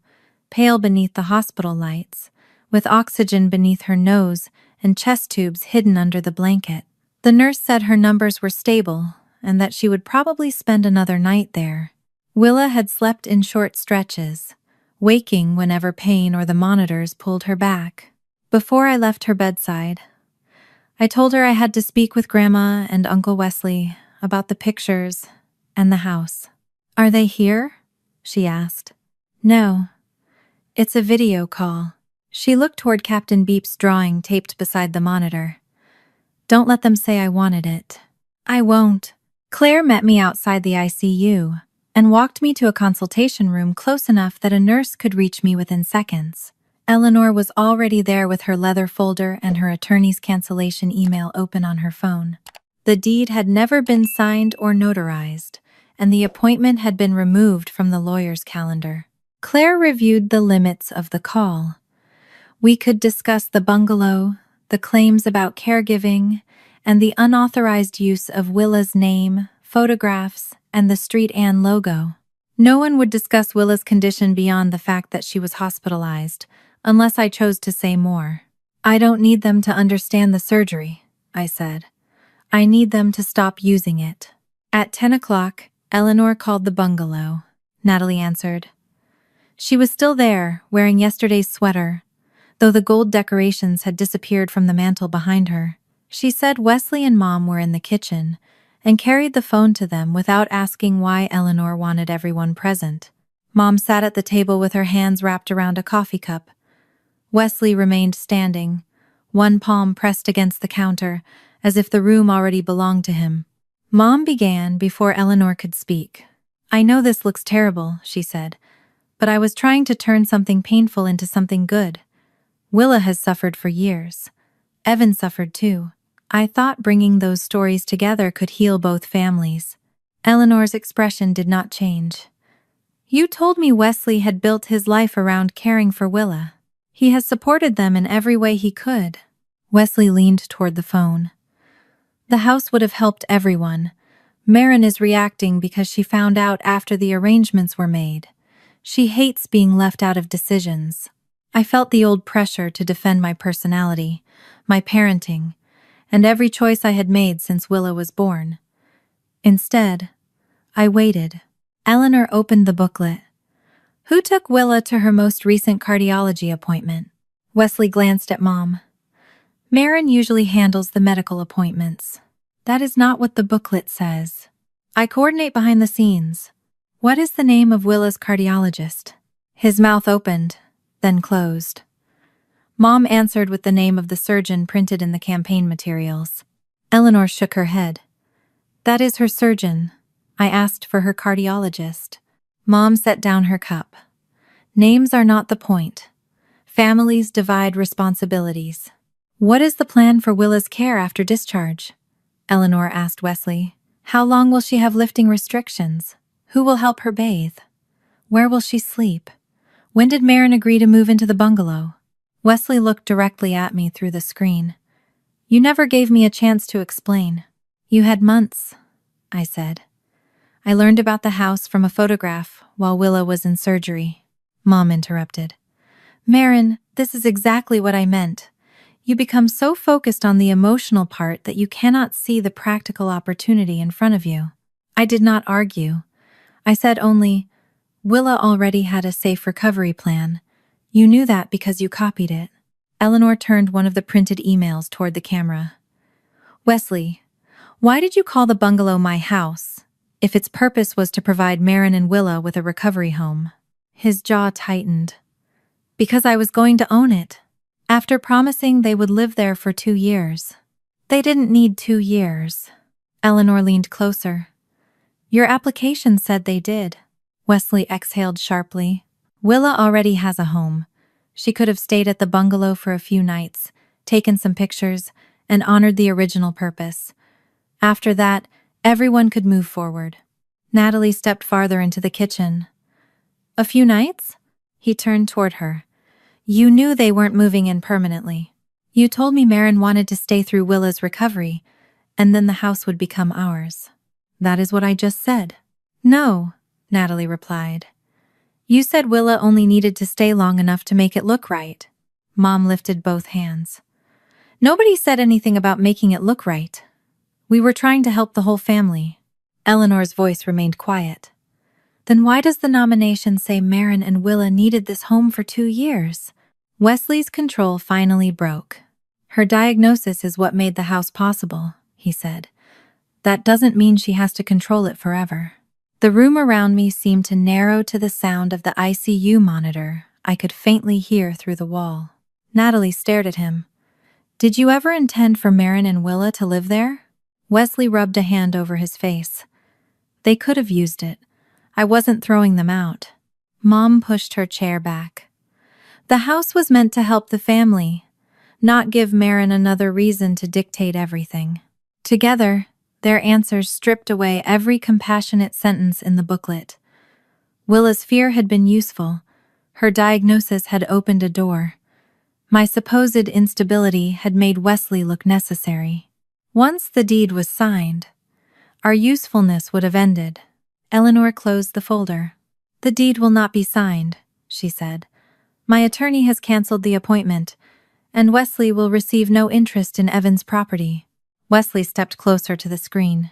pale beneath the hospital lights, with oxygen beneath her nose and chest tubes hidden under the blanket. The nurse said her numbers were stable and that she would probably spend another night there. Willa had slept in short stretches, waking whenever pain or the monitors pulled her back. Before I left her bedside, I told her I had to speak with Grandma and Uncle Wesley about the pictures and the house. Are they here? She asked. No. It's a video call. She looked toward Captain Beep's drawing taped beside the monitor. Don't let them say I wanted it. I won't. Claire met me outside the ICU and walked me to a consultation room close enough that a nurse could reach me within seconds. Eleanor was already there with her leather folder and her attorney's cancellation email open on her phone. The deed had never been signed or notarized, and the appointment had been removed from the lawyer's calendar. Claire reviewed the limits of the call. We could discuss the bungalow, the claims about caregiving, and the unauthorized use of Willa's name, photographs, and the Street Ann logo. No one would discuss Willa's condition beyond the fact that she was hospitalized, unless I chose to say more. I don't need them to understand the surgery, I said. I need them to stop using it. At 10 o'clock, Eleanor called the bungalow. Natalie answered. She was still there, wearing yesterday's sweater, though the gold decorations had disappeared from the mantel behind her. She said Wesley and Mom were in the kitchen and carried the phone to them without asking why Eleanor wanted everyone present. Mom sat at the table with her hands wrapped around a coffee cup. Wesley remained standing, one palm pressed against the counter, as if the room already belonged to him. Mom began before Eleanor could speak. I know this looks terrible, she said, but I was trying to turn something painful into something good. Willa has suffered for years. Evan suffered too. I thought bringing those stories together could heal both families. Eleanor's expression did not change. You told me Wesley had built his life around caring for Willa. He has supported them in every way he could. Wesley leaned toward the phone. The house would have helped everyone. Marin is reacting because she found out after the arrangements were made. She hates being left out of decisions. I felt the old pressure to defend my personality, my parenting, and every choice I had made since Willa was born. Instead, I waited. Eleanor opened the booklet. Who took Willa to her most recent cardiology appointment? Wesley glanced at Mom. Marin usually handles the medical appointments. That is not what the booklet says. I coordinate behind the scenes. What is the name of Willa's cardiologist? His mouth opened, then closed. Mom answered with the name of the surgeon printed in the campaign materials. Eleanor shook her head. That is her surgeon. I asked for her cardiologist. Mom set down her cup. Names are not the point. Families divide responsibilities. What is the plan for Willa's care after discharge? Eleanor asked Wesley. How long will she have lifting restrictions? Who will help her bathe? Where will she sleep? When did Marin agree to move into the bungalow? Wesley looked directly at me through the screen. You never gave me a chance to explain. You had months, I said. I learned about the house from a photograph while Willa was in surgery. Mom interrupted. Marin, this is exactly what I meant. You become so focused on the emotional part that you cannot see the practical opportunity in front of you. I did not argue. I said only, Willa already had a safe recovery plan. You knew that because you copied it. Eleanor turned one of the printed emails toward the camera. Wesley, why did you call the bungalow my house, if its purpose was to provide Marin and Willa with a recovery home? His jaw tightened. Because I was going to own it. After promising they would live there for 2 years. They didn't need 2 years. Eleanor leaned closer. Your application said they did. Wesley exhaled sharply. Willa already has a home. She could have stayed at the bungalow for a few nights, taken some pictures, and honored the original purpose. After that, everyone could move forward. Natalie stepped farther into the kitchen. A few nights? He turned toward her. You knew they weren't moving in permanently. You told me Marin wanted to stay through Willa's recovery, and then the house would become ours. That is what I just said. No, Natalie replied. You said Willa only needed to stay long enough to make it look right. Mom lifted both hands. Nobody said anything about making it look right. We were trying to help the whole family. Eleanor's voice remained quiet. Then why does the nomination say Marin and Willa needed this home for 2 years? Wesley's control finally broke. Her diagnosis is what made the house possible, he said. That doesn't mean she has to control it forever. The room around me seemed to narrow to the sound of the ICU monitor I could faintly hear through the wall. Natalie stared at him. Did you ever intend for Marin and Willa to live there? Wesley rubbed a hand over his face. They could have used it. I wasn't throwing them out. Mom pushed her chair back. The house was meant to help the family, not give Marin another reason to dictate everything. Together, their answers stripped away every compassionate sentence in the booklet. Willa's fear had been useful. Her diagnosis had opened a door. My supposed instability had made Wesley look necessary. Once the deed was signed, our usefulness would have ended. Eleanor closed the folder. The deed will not be signed, she said. My attorney has canceled the appointment, and Wesley will receive no interest in Evan's property. Wesley stepped closer to the screen.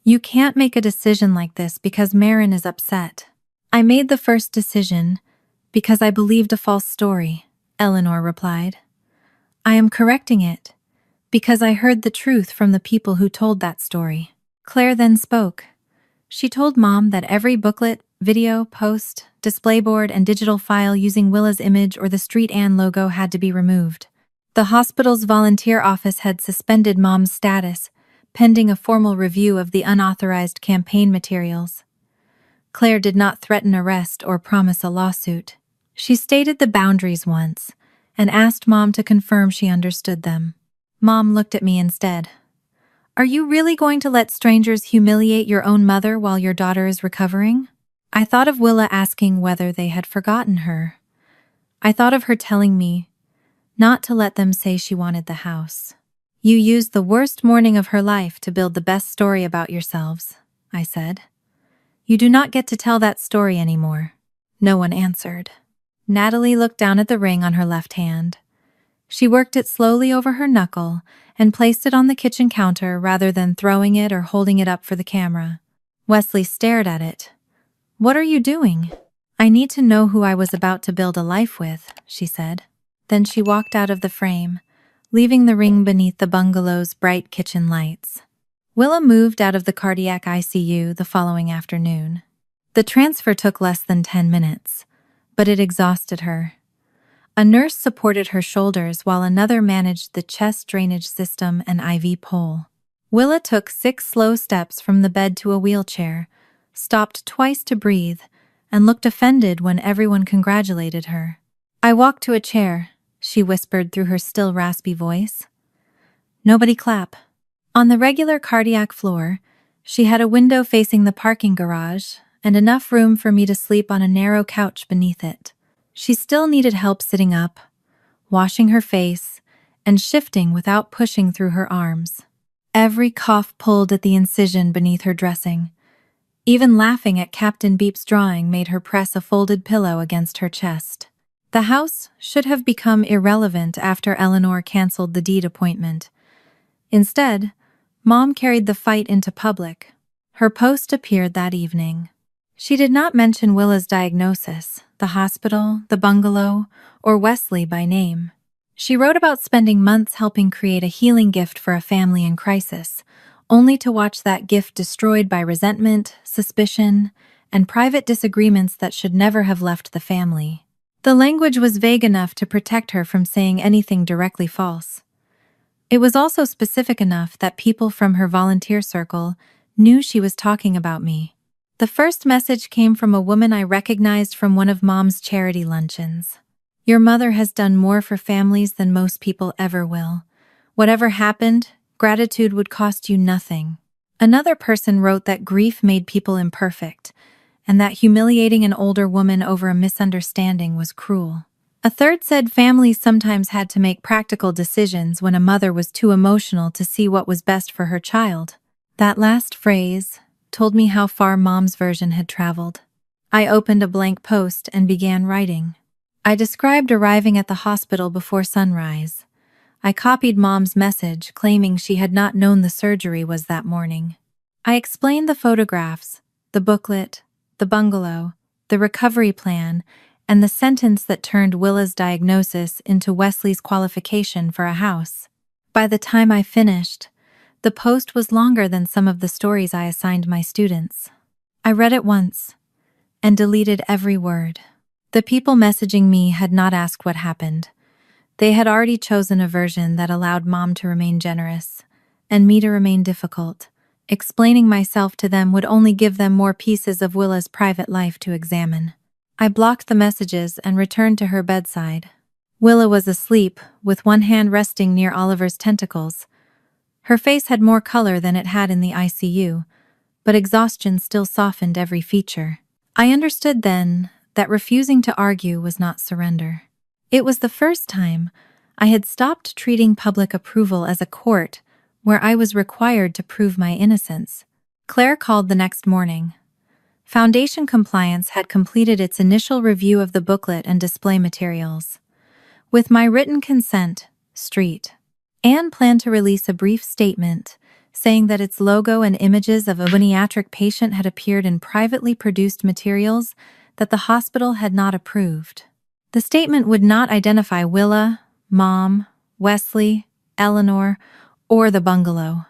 You can't make a decision like this because Marin is upset. I made the first decision because I believed a false story, Eleanor replied. I am correcting it because I heard the truth from the people who told that story. Claire then spoke. She told Mom that every booklet, video, post, display board, and digital file using Willa's image or the Street Ann logo had to be removed. The hospital's volunteer office had suspended Mom's status, pending a formal review of the unauthorized campaign materials. Claire did not threaten arrest or promise a lawsuit. She stated the boundaries once and asked Mom to confirm she understood them. Mom looked at me instead. Are you really going to let strangers humiliate your own mother while your daughter is recovering? I thought of Willa asking whether they had forgotten her. I thought of her telling me not to let them say she wanted the house. You used the worst morning of her life to build the best story about yourselves, I said. You do not get to tell that story anymore. No one answered. Natalie looked down at the ring on her left hand. She worked it slowly over her knuckle and placed it on the kitchen counter rather than throwing it or holding it up for the camera. Wesley stared at it. What are you doing? I need to know who I was about to build a life with, she said. Then she walked out of the frame, leaving the ring beneath the bungalow's bright kitchen lights. Willa moved out of the cardiac ICU the following afternoon. The transfer took less than 10 minutes, but it exhausted her. A nurse supported her shoulders while another managed the chest drainage system and IV pole. Willa took 6 slow steps from the bed to a wheelchair, stopped twice to breathe, and looked offended when everyone congratulated her. I walked to a chair, she whispered through her still raspy voice. Nobody clap. On the regular cardiac floor, she had a window facing the parking garage and enough room for me to sleep on a narrow couch beneath it. She still needed help sitting up, washing her face, and shifting without pushing through her arms. Every cough pulled at the incision beneath her dressing. Even laughing at Captain Beep's drawing made her press a folded pillow against her chest. The house should have become irrelevant after Eleanor canceled the deed appointment. Instead, Mom carried the fight into public. Her post appeared that evening. She did not mention Willa's diagnosis, the hospital, the bungalow, or Wesley by name. She wrote about spending months helping create a healing gift for a family in crisis, only to watch that gift destroyed by resentment, suspicion, and private disagreements that should never have left the family. The language was vague enough to protect her from saying anything directly false. It was also specific enough that people from her volunteer circle knew she was talking about me. The first message came from a woman I recognized from one of Mom's charity luncheons. "Your mother has done more for families than most people ever will. Whatever happened, gratitude would cost you nothing." Another person wrote that grief made people imperfect, and that humiliating an older woman over a misunderstanding was cruel. A third said families sometimes had to make practical decisions when a mother was too emotional to see what was best for her child. That last phrase told me how far Mom's version had traveled. I opened a blank post and began writing. I described arriving at the hospital before sunrise. I copied Mom's message claiming she had not known the surgery was that morning. I explained the photographs, the booklet, the bungalow, the recovery plan, and the sentence that turned Willa's diagnosis into Wesley's qualification for a house. By the time I finished, the post was longer than some of the stories I assigned my students. I read it once and deleted every word. The people messaging me had not asked what happened. They had already chosen a version that allowed Mom to remain generous and me to remain difficult. Explaining myself to them would only give them more pieces of Willa's private life to examine. I blocked the messages and returned to her bedside. Willa was asleep, with one hand resting near Oliver's tentacles. Her face had more color than it had in the ICU, but exhaustion still softened every feature. I understood then that refusing to argue was not surrender. It was the first time I had stopped treating public approval as a court where I was required to prove my innocence. Claire called the next morning. Foundation Compliance had completed its initial review of the booklet and display materials. With my written consent, Street. Anne planned to release a brief statement saying that its logo and images of a bariatric patient had appeared in privately produced materials that the hospital had not approved. The statement would not identify Willa, Mom, Wesley, Eleanor, or the bungalow.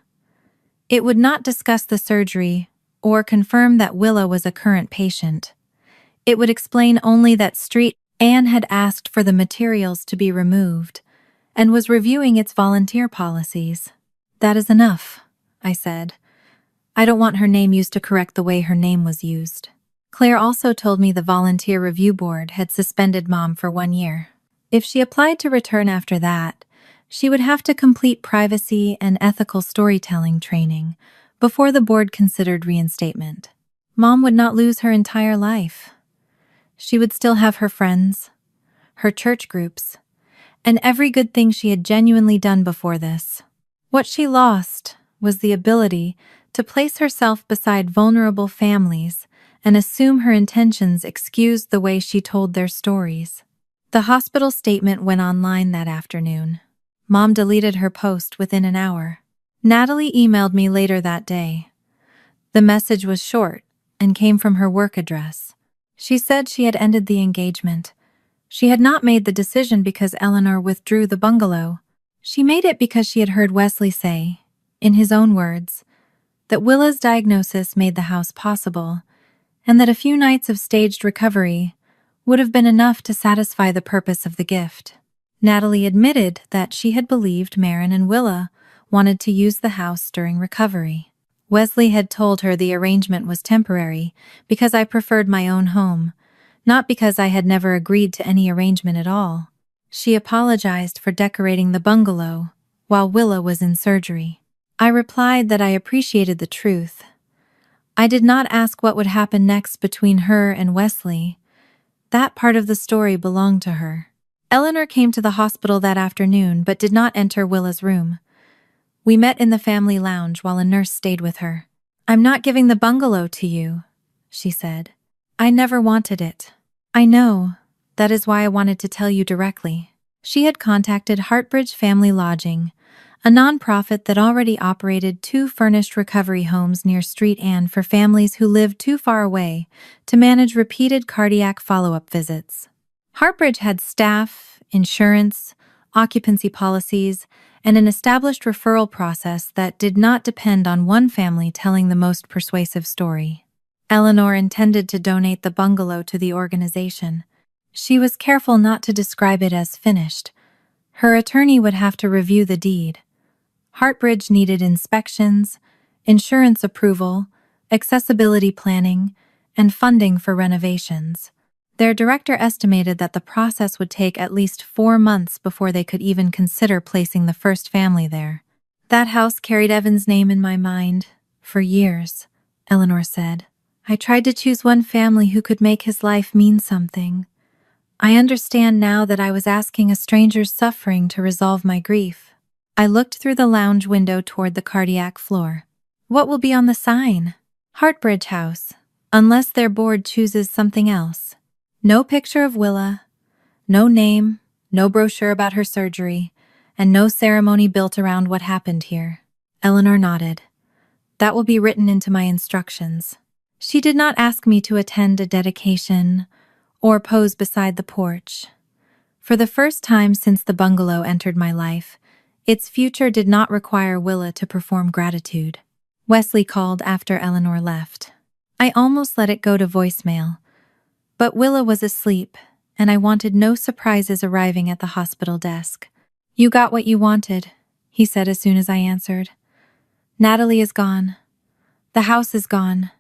It would not discuss the surgery or confirm that Willa was a current patient. It would explain only that Street Anne had asked for the materials to be removed and was reviewing its volunteer policies. "That is enough," I said. "I don't want her name used to correct the way her name was used." Claire also told me the volunteer review board had suspended Mom for 1 year. If she applied to return after that, she would have to complete privacy and ethical storytelling training before the board considered reinstatement. Mom would not lose her entire life. She would still have her friends, her church groups, and every good thing she had genuinely done before this. What she lost was the ability to place herself beside vulnerable families and assume her intentions excused the way she told their stories. The hospital statement went online that afternoon. Mom deleted her post within an hour. Natalie emailed me later that day. The message was short and came from her work address. She said she had ended the engagement. She had not made the decision because Eleanor withdrew the bungalow. She made it because she had heard Wesley say, in his own words, that Willa's diagnosis made the house possible, and that a few nights of staged recovery would have been enough to satisfy the purpose of the gift. Natalie admitted that she had believed Marin and Willa wanted to use the house during recovery. Wesley had told her the arrangement was temporary because I preferred my own home, not because I had never agreed to any arrangement at all. She apologized for decorating the bungalow while Willa was in surgery. I replied that I appreciated the truth. I did not ask what would happen next between her and Wesley. That part of the story belonged to her. Eleanor came to the hospital that afternoon but did not enter Willa's room. We met in the family lounge while a nurse stayed with her. "I'm not giving the bungalow to you," she said. "I never wanted it." "I know. That is why I wanted to tell you directly." She had contacted Heartbridge Family Lodging, a nonprofit that already operated 2 furnished recovery homes near Street Anne for families who lived too far away to manage repeated cardiac follow-up visits. Heartbridge had staff, insurance, occupancy policies, and an established referral process that did not depend on one family telling the most persuasive story. Eleanor intended to donate the bungalow to the organization. She was careful not to describe it as finished. Her attorney would have to review the deed. Heartbridge needed inspections, insurance approval, accessibility planning, and funding for renovations. Their director estimated that the process would take at least 4 months before they could even consider placing the first family there. "That house carried Evan's name in my mind for years," Eleanor said. "I tried to choose one family who could make his life mean something. I understand now that I was asking a stranger's suffering to resolve my grief." I looked through the lounge window toward the cardiac floor. "What will be on the sign?" "Heartbridge House, unless their board chooses something else." No picture of Willa, no name, no brochure about her surgery, and no ceremony built around what happened here. Eleanor nodded. "That will be written into my instructions." She did not ask me to attend a dedication or pose beside the porch. For the first time since the bungalow entered my life, its future did not require Willa to perform gratitude. Wesley called after Eleanor left. I almost let it go to voicemail, but Willa was asleep, and I wanted no surprises arriving at the hospital desk. "You got what you wanted," he said as soon as I answered. "Natalie is gone. The house is gone.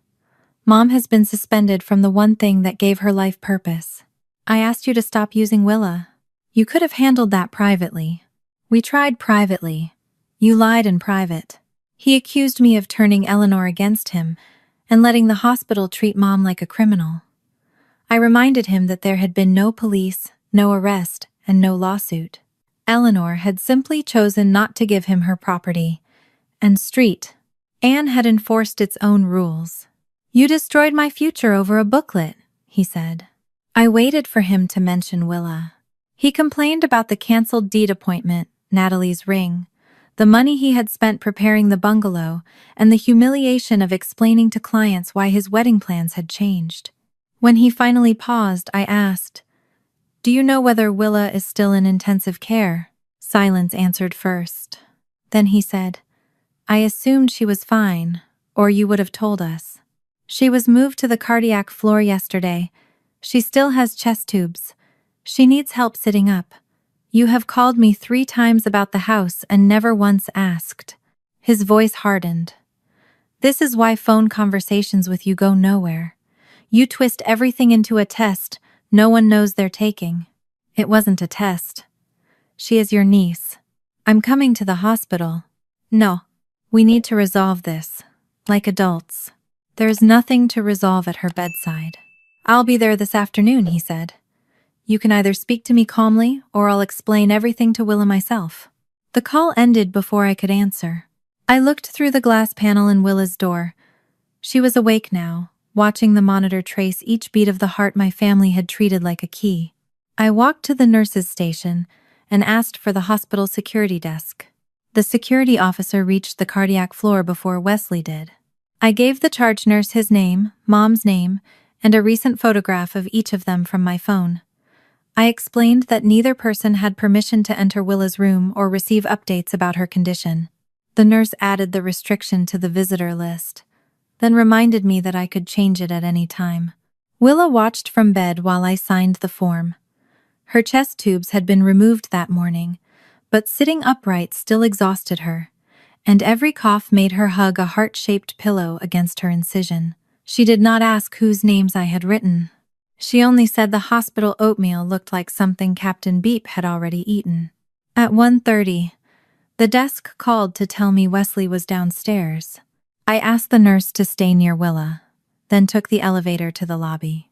Mom has been suspended from the one thing that gave her life purpose. I asked you to stop using Willa. You could have handled that privately." "We tried privately. You lied in private." He accused me of turning Eleanor against him and letting the hospital treat Mom like a criminal. I reminded him that there had been no police, no arrest, and no lawsuit. Eleanor had simply chosen not to give him her property. And Street Anne had enforced its own rules. "You destroyed my future over a booklet," he said. I waited for him to mention Willa. He complained about the canceled deed appointment, Natalie's ring, the money he had spent preparing the bungalow, and the humiliation of explaining to clients why his wedding plans had changed. When he finally paused, I asked, "Do you know whether Willa is still in intensive care?" Silence answered first. Then he said, "I assumed she was fine, or you would have told us. She was moved to the cardiac floor yesterday. She still has chest tubes. She needs help sitting up. You have called me 3 times about the house and never once asked." His voice hardened. "This is why phone conversations with you go nowhere. You twist everything into a test no one knows they're taking." "It wasn't a test. She is your niece. I'm coming to the hospital." "No. We need to resolve this, like adults." "There's nothing to resolve at her bedside." "I'll be there this afternoon," he said. "You can either speak to me calmly or I'll explain everything to Willa myself." The call ended before I could answer. I looked through the glass panel in Willa's door. She was awake now, watching the monitor trace each beat of the heart my family had treated like a key. I walked to the nurse's station and asked for the hospital security desk. The security officer reached the cardiac floor before Wesley did. I gave the charge nurse his name, Mom's name, and a recent photograph of each of them from my phone. I explained that neither person had permission to enter Willa's room or receive updates about her condition. The nurse added the restriction to the visitor list, then reminded me that I could change it at any time. Willa watched from bed while I signed the form. Her chest tubes had been removed that morning, but sitting upright still exhausted her, and every cough made her hug a heart-shaped pillow against her incision. She did not ask whose names I had written. She only said the hospital oatmeal looked like something Captain Beep had already eaten. At 1:30, the desk called to tell me Wesley was downstairs. I asked the nurse to stay near Willa, then took the elevator to the lobby.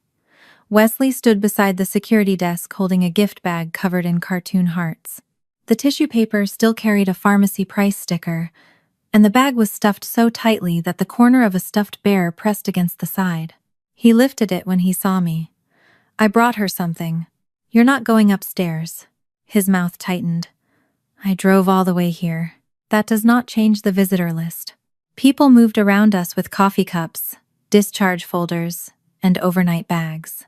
Wesley stood beside the security desk holding a gift bag covered in cartoon hearts. The tissue paper still carried a pharmacy price sticker, and the bag was stuffed so tightly that the corner of a stuffed bear pressed against the side. He lifted it when he saw me. "I brought her something. You're not going upstairs." His mouth tightened. "I drove all the way here. That does not change the visitor list." People moved around us with coffee cups, discharge folders, and overnight bags.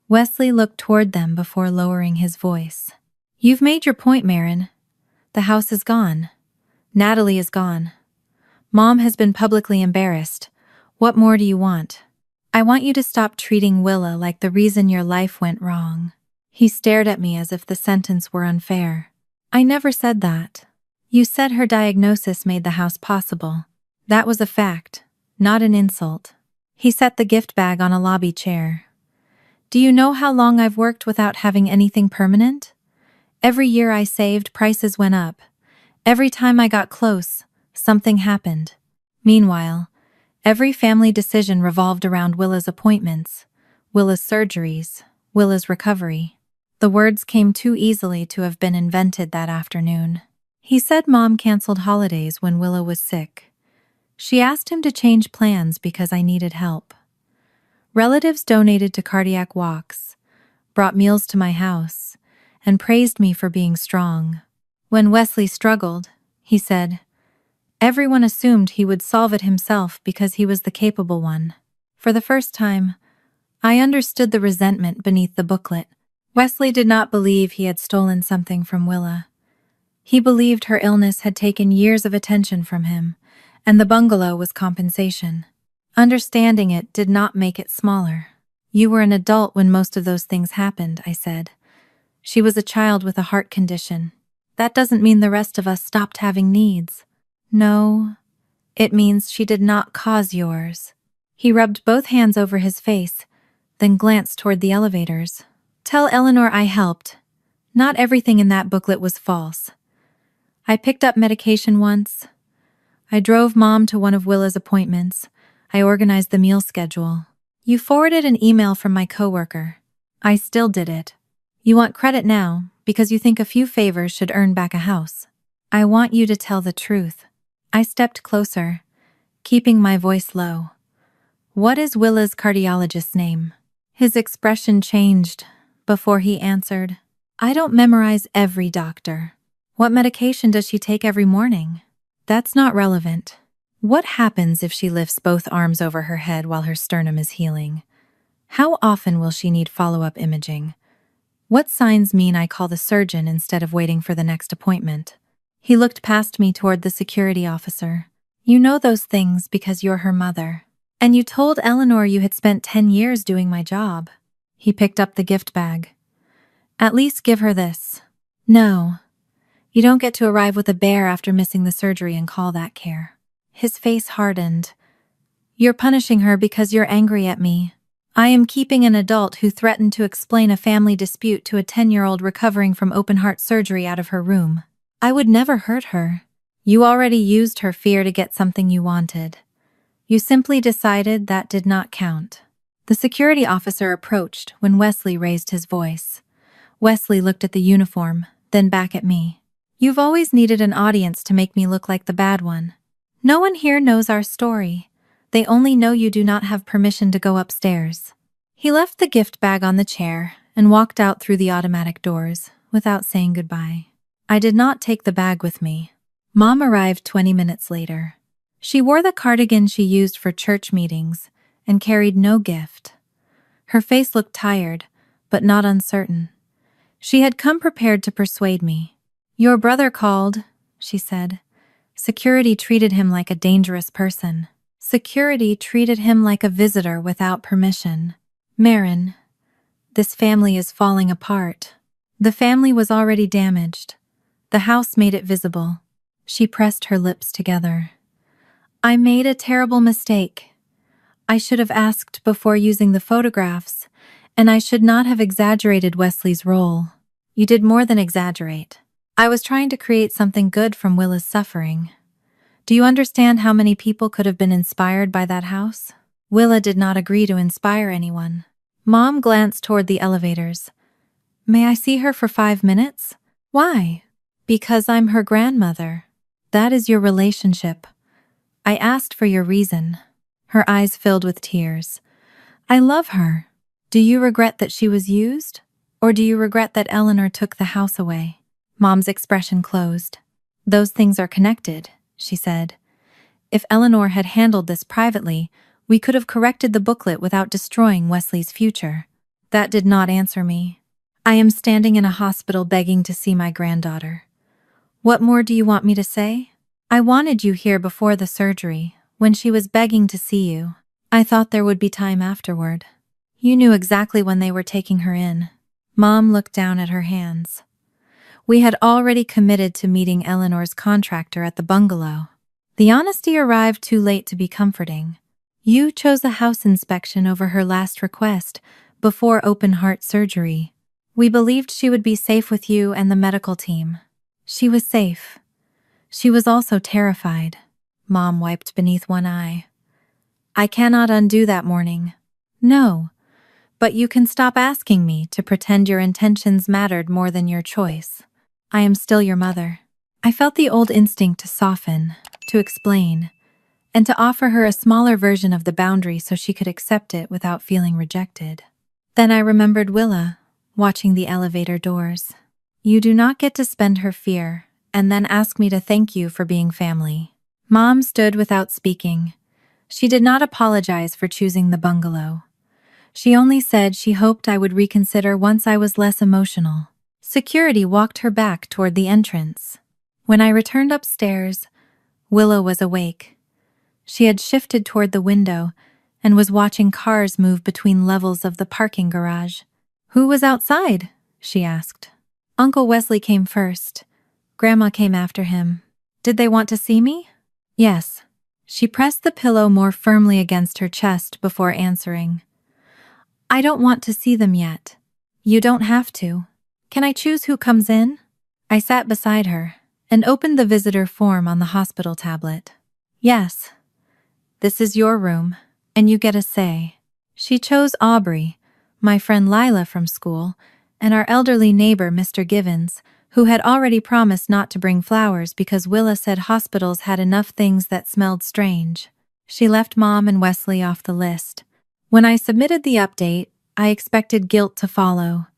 Wesley looked toward them before lowering his voice. "You've made your point, Marin. The house is gone. Natalie is gone. Mom has been publicly embarrassed. What more do you want? I want you to stop treating Willa like the reason your life went wrong." He stared at me as if the sentence were unfair. "I never said that. You said her diagnosis made the house possible. That was a fact, not an insult." He set the gift bag on a lobby chair. "Do you know how long I've worked without having anything permanent? Every year I saved, prices went up. Every time I got close, something happened. Meanwhile, every family decision revolved around Willa's appointments, Willa's surgeries, Willa's recovery." The words came too easily to have been invented that afternoon. He said Mom canceled holidays when Willa was sick. She asked him to change plans because I needed help. Relatives donated to cardiac walks, brought meals to my house, and praised me for being strong. When Wesley struggled, he said, everyone assumed he would solve it himself because he was the capable one. For the first time, I understood the resentment beneath the booklet. Wesley did not believe he had stolen something from Willa. He believed her illness had taken years of attention from him, and the bungalow was compensation. Understanding it did not make it smaller. "You were an adult when most of those things happened," I said. "She was a child with a heart condition. That doesn't mean the rest of us stopped having needs." "No, it means she did not cause yours." He rubbed both hands over his face, then glanced toward the elevators. "Tell Eleanor I helped. Not everything in that booklet was false. I picked up medication once. I drove Mom to one of Willa's appointments. I organized the meal schedule. You forwarded an email from my coworker. I still did it. You want credit now because you think a few favors should earn back a house. I want you to tell the truth." I stepped closer, keeping my voice low. "What is Willa's cardiologist's name?" His expression changed before he answered. "I don't memorize every doctor. What medication does she take every morning?" "That's not relevant. What happens if she lifts both arms over her head while her sternum is healing? How often will she need follow-up imaging? What signs mean I call the surgeon instead of waiting for the next appointment?" He looked past me toward the security officer. "You know those things because you're her mother. And you told Eleanor you had spent 10 years doing my job." He picked up the gift bag. "At least give her this." "No. You don't get to arrive with a bear after missing the surgery and call that care." His face hardened. "You're punishing her because you're angry at me. I am keeping an adult who threatened to explain a family dispute to a 10-year-old recovering from open-heart surgery out of her room. I would never hurt her. You already used her fear to get something you wanted. You simply decided that did not count." The security officer approached when Wesley raised his voice. Wesley looked at the uniform, then back at me. "You've always needed an audience to make me look like the bad one. No one here knows our story. They only know you do not have permission to go upstairs." He left the gift bag on the chair and walked out through the automatic doors without saying goodbye. I did not take the bag with me. Mom arrived 20 minutes later. She wore the cardigan she used for church meetings and carried no gift. Her face looked tired, but not uncertain. She had come prepared to persuade me. "Your brother called," she said. "Security treated him like a dangerous person. Security treated him like a visitor without permission. Marin, this family is falling apart." The family was already damaged. The house made it visible. She pressed her lips together. "I made a terrible mistake. I should have asked before using the photographs, and I should not have exaggerated Wesley's role." "You did more than exaggerate. I was trying to create something good from Willa's suffering. Do you understand how many people could have been inspired by that house?" "Willa did not agree to inspire anyone." Mom glanced toward the elevators. May I see her for 5 minutes? Why? Because I'm her grandmother. That is your relationship. I asked for your reason. Her eyes filled with tears. I love her. Do you regret that she was used? Or do you regret that Eleanor took the house away? Mom's expression closed. Those things are connected, she said. If Eleanor had handled this privately, we could have corrected the booklet without destroying Wesley's future. That did not answer me. I am standing in a hospital begging to see my granddaughter. What more do you want me to say? I wanted you here before the surgery, when she was begging to see you. I thought there would be time afterward. You knew exactly when they were taking her in. Mom looked down at her hands. We had already committed to meeting Eleanor's contractor at the bungalow. The honesty arrived too late to be comforting. You chose a house inspection over her last request, before open-heart surgery. We believed she would be safe with you and the medical team. She was safe. She was also terrified. Mom wiped beneath one eye. I cannot undo that morning. No, but you can stop asking me to pretend your intentions mattered more than your choice. I am still your mother. I felt the old instinct to soften, to explain, and to offer her a smaller version of the boundary so she could accept it without feeling rejected. Then I remembered Willa, watching the elevator doors. You do not get to spend her fear, and then ask me to thank you for being family. Mom stood without speaking. She did not apologize for choosing the bungalow. She only said she hoped I would reconsider once I was less emotional. Security walked her back toward the entrance. When I returned upstairs, Willa was awake. She had shifted toward the window and was watching cars move between levels of the parking garage. Who was outside? She asked. Uncle Wesley came first. Grandma came after him. Did they want to see me? Yes. She pressed the pillow more firmly against her chest before answering. I don't want to see them yet. You don't have to. Can I choose who comes in? I sat beside her and opened the visitor form on the hospital tablet. Yes. This is your room, and you get a say. She chose Aubrey, my friend Lila from school, and our elderly neighbor, Mr. Givens, who had already promised not to bring flowers because Willa said hospitals had enough things that smelled strange. She left Mom and Wesley off the list. When I submitted the update, I expected guilt to follow.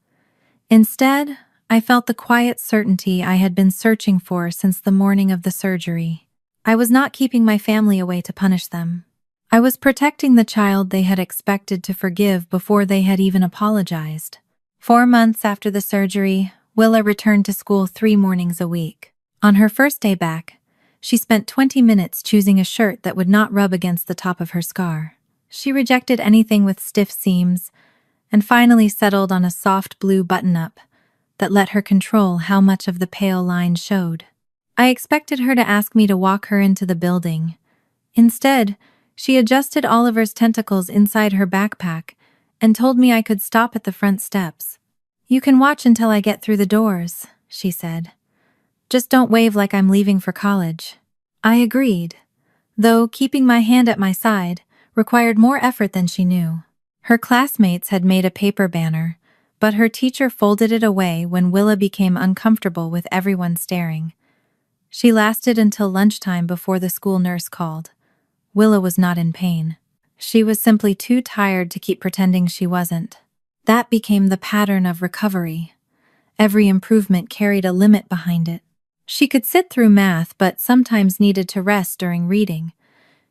Instead, I felt the quiet certainty I had been searching for since the morning of the surgery. I was not keeping my family away to punish them. I was protecting the child they had expected to forgive before they had even apologized. 4 months after the surgery, Willa returned to school 3 mornings a week. On her first day back, she spent 20 minutes choosing a shirt that would not rub against the top of her scar. She rejected anything with stiff seams, and finally settled on a soft blue button-up that let her control how much of the pale line showed. I expected her to ask me to walk her into the building. Instead, she adjusted Oliver's tentacles inside her backpack and told me I could stop at the front steps. You can watch until I get through the doors, she said. Just don't wave like I'm leaving for college. I agreed, though keeping my hand at my side required more effort than she knew. Her classmates had made a paper banner, but her teacher folded it away when Willa became uncomfortable with everyone staring. She lasted until lunchtime before the school nurse called. Willa was not in pain. She was simply too tired to keep pretending she wasn't. That became the pattern of recovery. Every improvement carried a limit behind it. She could sit through math but sometimes needed to rest during reading.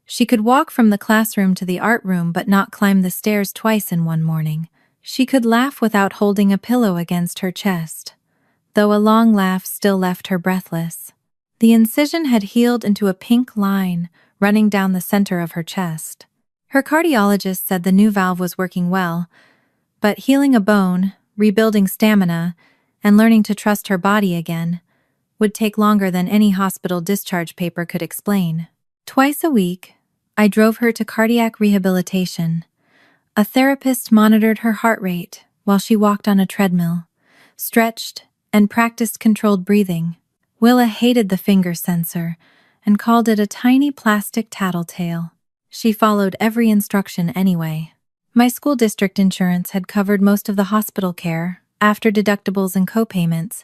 She could walk from the classroom to the art room but not climb the stairs twice in one morning. She could laugh without holding a pillow against her chest, though a long laugh still left her breathless. The incision had healed into a pink line running down the center of her chest. Her cardiologist said the new valve was working well, but healing a bone, rebuilding stamina, and learning to trust her body again would take longer than any hospital discharge paper could explain. Twice a week, I drove her to cardiac rehabilitation. A therapist monitored her heart rate while she walked on a treadmill, stretched, and practiced controlled breathing. Willa hated the finger sensor and called it a tiny plastic tattletale. She followed every instruction anyway. My school district insurance had covered most of the hospital care, after deductibles and co-payments,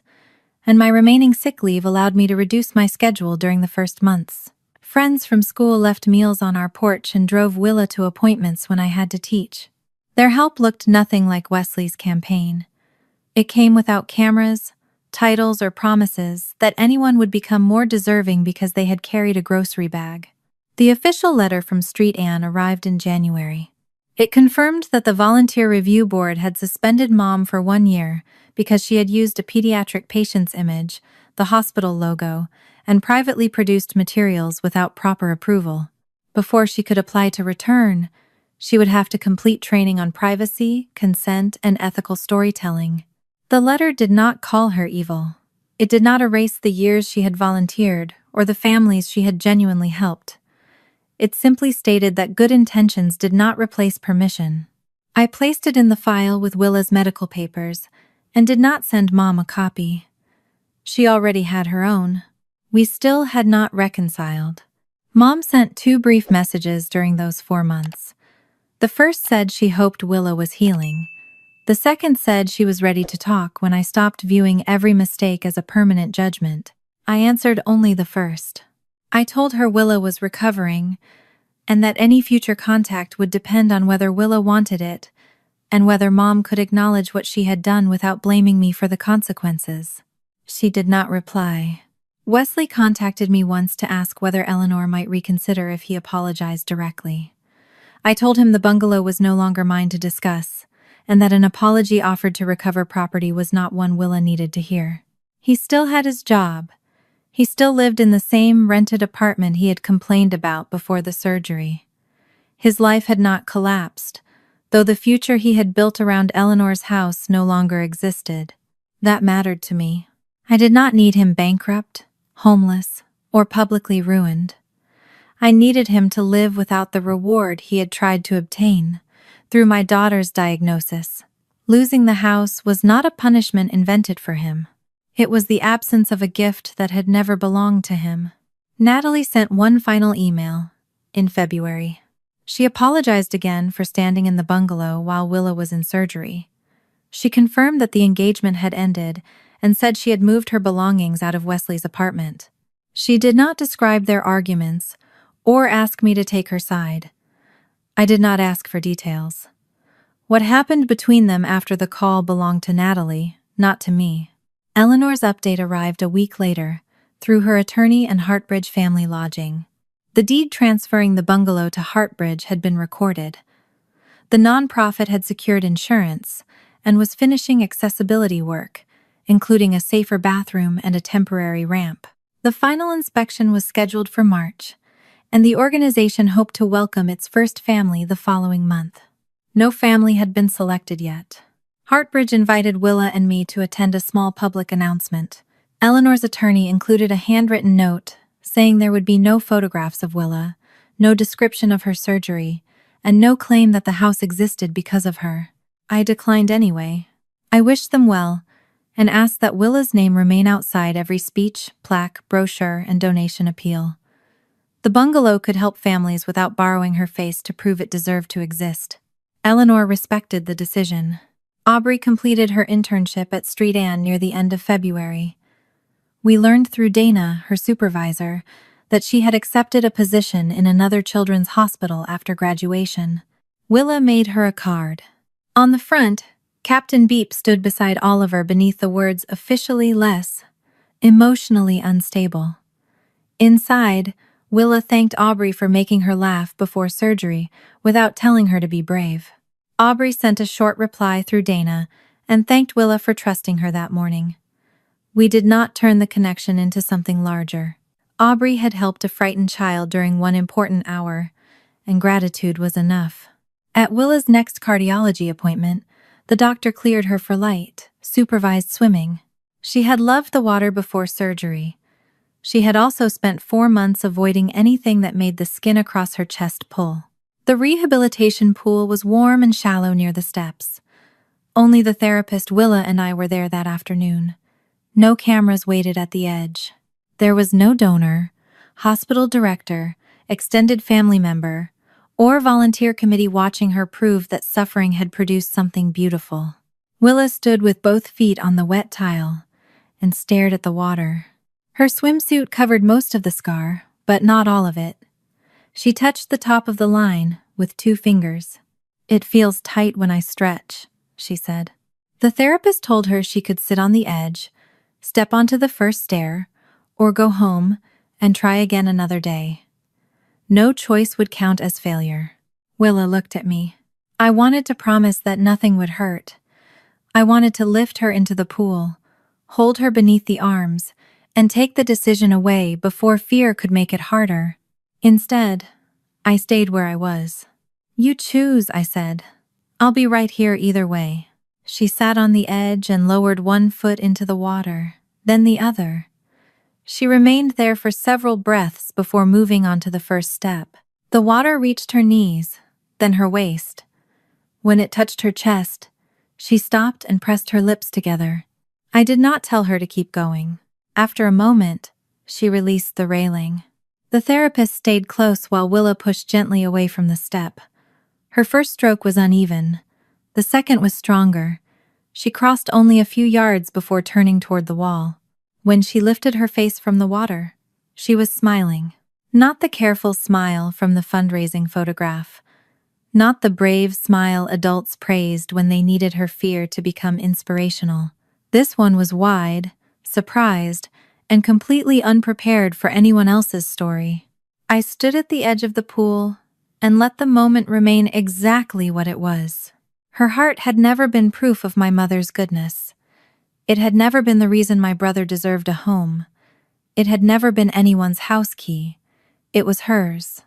and my remaining sick leave allowed me to reduce my schedule during the first months. Friends from school left meals on our porch and drove Willa to appointments when I had to teach. Their help looked nothing like Wesley's campaign. It came without cameras, titles, or promises that anyone would become more deserving because they had carried a grocery bag. The official letter from Street Ann arrived in January. It confirmed that the Volunteer Review Board had suspended Mom for 1 year because she had used a pediatric patient's image, the hospital logo, and privately produced materials without proper approval. Before she could apply to return, she would have to complete training on privacy, consent, and ethical storytelling. The letter did not call her evil. It did not erase the years she had volunteered or the families she had genuinely helped. It simply stated that good intentions did not replace permission. I placed it in the file with Willa's medical papers and did not send Mom a copy. She already had her own. We still had not reconciled. Mom sent 2 brief messages during those 4 months. The first said she hoped Willa was healing. The second said she was ready to talk when I stopped viewing every mistake as a permanent judgment. I answered only the first. I told her Willa was recovering, and that any future contact would depend on whether Willa wanted it, and whether Mom could acknowledge what she had done without blaming me for the consequences. She did not reply. Wesley contacted me once to ask whether Eleanor might reconsider if he apologized directly. I told him the bungalow was no longer mine to discuss, and that an apology offered to recover property was not one Willa needed to hear. He still had his job. He still lived in the same rented apartment he had complained about before the surgery. His life had not collapsed, though the future he had built around Eleanor's house no longer existed. That mattered to me. I did not need him bankrupt, homeless, or publicly ruined. I needed him to live without the reward he had tried to obtain through my daughter's diagnosis. Losing the house was not a punishment invented for him. It was the absence of a gift that had never belonged to him. Natalie sent one final email in February. She apologized again for standing in the bungalow while Willa was in surgery. She confirmed that the engagement had ended and said she had moved her belongings out of Wesley's apartment. She did not describe their arguments or ask me to take her side. I did not ask for details. What happened between them after the call belonged to Natalie, not to me. Eleanor's update arrived a week later, through her attorney and Hartbridge Family Lodging. The deed transferring the bungalow to Hartbridge had been recorded. The nonprofit had secured insurance and was finishing accessibility work, including a safer bathroom and a temporary ramp. The final inspection was scheduled for March, and the organization hoped to welcome its first family the following month. No family had been selected yet. Hartbridge invited Willa and me to attend a small public announcement. Eleanor's attorney included a handwritten note saying there would be no photographs of Willa, no description of her surgery, and no claim that the house existed because of her. I declined anyway. I wished them well and asked that Willa's name remain outside every speech, plaque, brochure, and donation appeal. The bungalow could help families without borrowing her face to prove it deserved to exist. Eleanor respected the decision. Aubrey completed her internship at Street Ann near the end of February. We learned through Dana, her supervisor, that she had accepted a position in another children's hospital after graduation. Willa made her a card. On the front, Captain Beep stood beside Oliver beneath the words "officially less, emotionally unstable." Inside, Willa thanked Aubrey for making her laugh before surgery without telling her to be brave. Aubrey sent a short reply through Dana and thanked Willa for trusting her that morning. We did not turn the connection into something larger. Aubrey had helped a frightened child during one important hour, and gratitude was enough. At Willa's next cardiology appointment, the doctor cleared her for light, supervised swimming. She had loved the water before surgery. She had also spent 4 months avoiding anything that made the skin across her chest pull. The rehabilitation pool was warm and shallow near the steps. Only the therapist Willa and I were there that afternoon. No cameras waited at the edge. There was no donor, hospital director, extended family member, or volunteer committee watching her prove that suffering had produced something beautiful. Willa stood with both feet on the wet tile and stared at the water. Her swimsuit covered most of the scar, but not all of it. She touched the top of the line with 2 fingers. "It feels tight when I stretch," she said. The therapist told her she could sit on the edge, step onto the first stair, or go home and try again another day. No choice would count as failure. Willa looked at me. I wanted to promise that nothing would hurt. I wanted to lift her into the pool, hold her beneath the arms, and take the decision away before fear could make it harder. Instead, I stayed where I was. "You choose," I said. "I'll be right here either way." She sat on the edge and lowered one foot into the water, then the other. She remained there for several breaths before moving on to the first step. The water reached her knees, then her waist. When it touched her chest, she stopped and pressed her lips together. I did not tell her to keep going. After a moment, she released the railing. The therapist stayed close while Willa pushed gently away from the step. Her first stroke was uneven. The second was stronger. She crossed only a few yards before turning toward the wall. When she lifted her face from the water, she was smiling. Not the careful smile from the fundraising photograph. Not the brave smile adults praised when they needed her fear to become inspirational. This one was wide, surprised, and completely unprepared for anyone else's story. I stood at the edge of the pool and let the moment remain exactly what it was. Her heart had never been proof of my mother's goodness. It had never been the reason my brother deserved a home. It had never been anyone's house key. It was hers.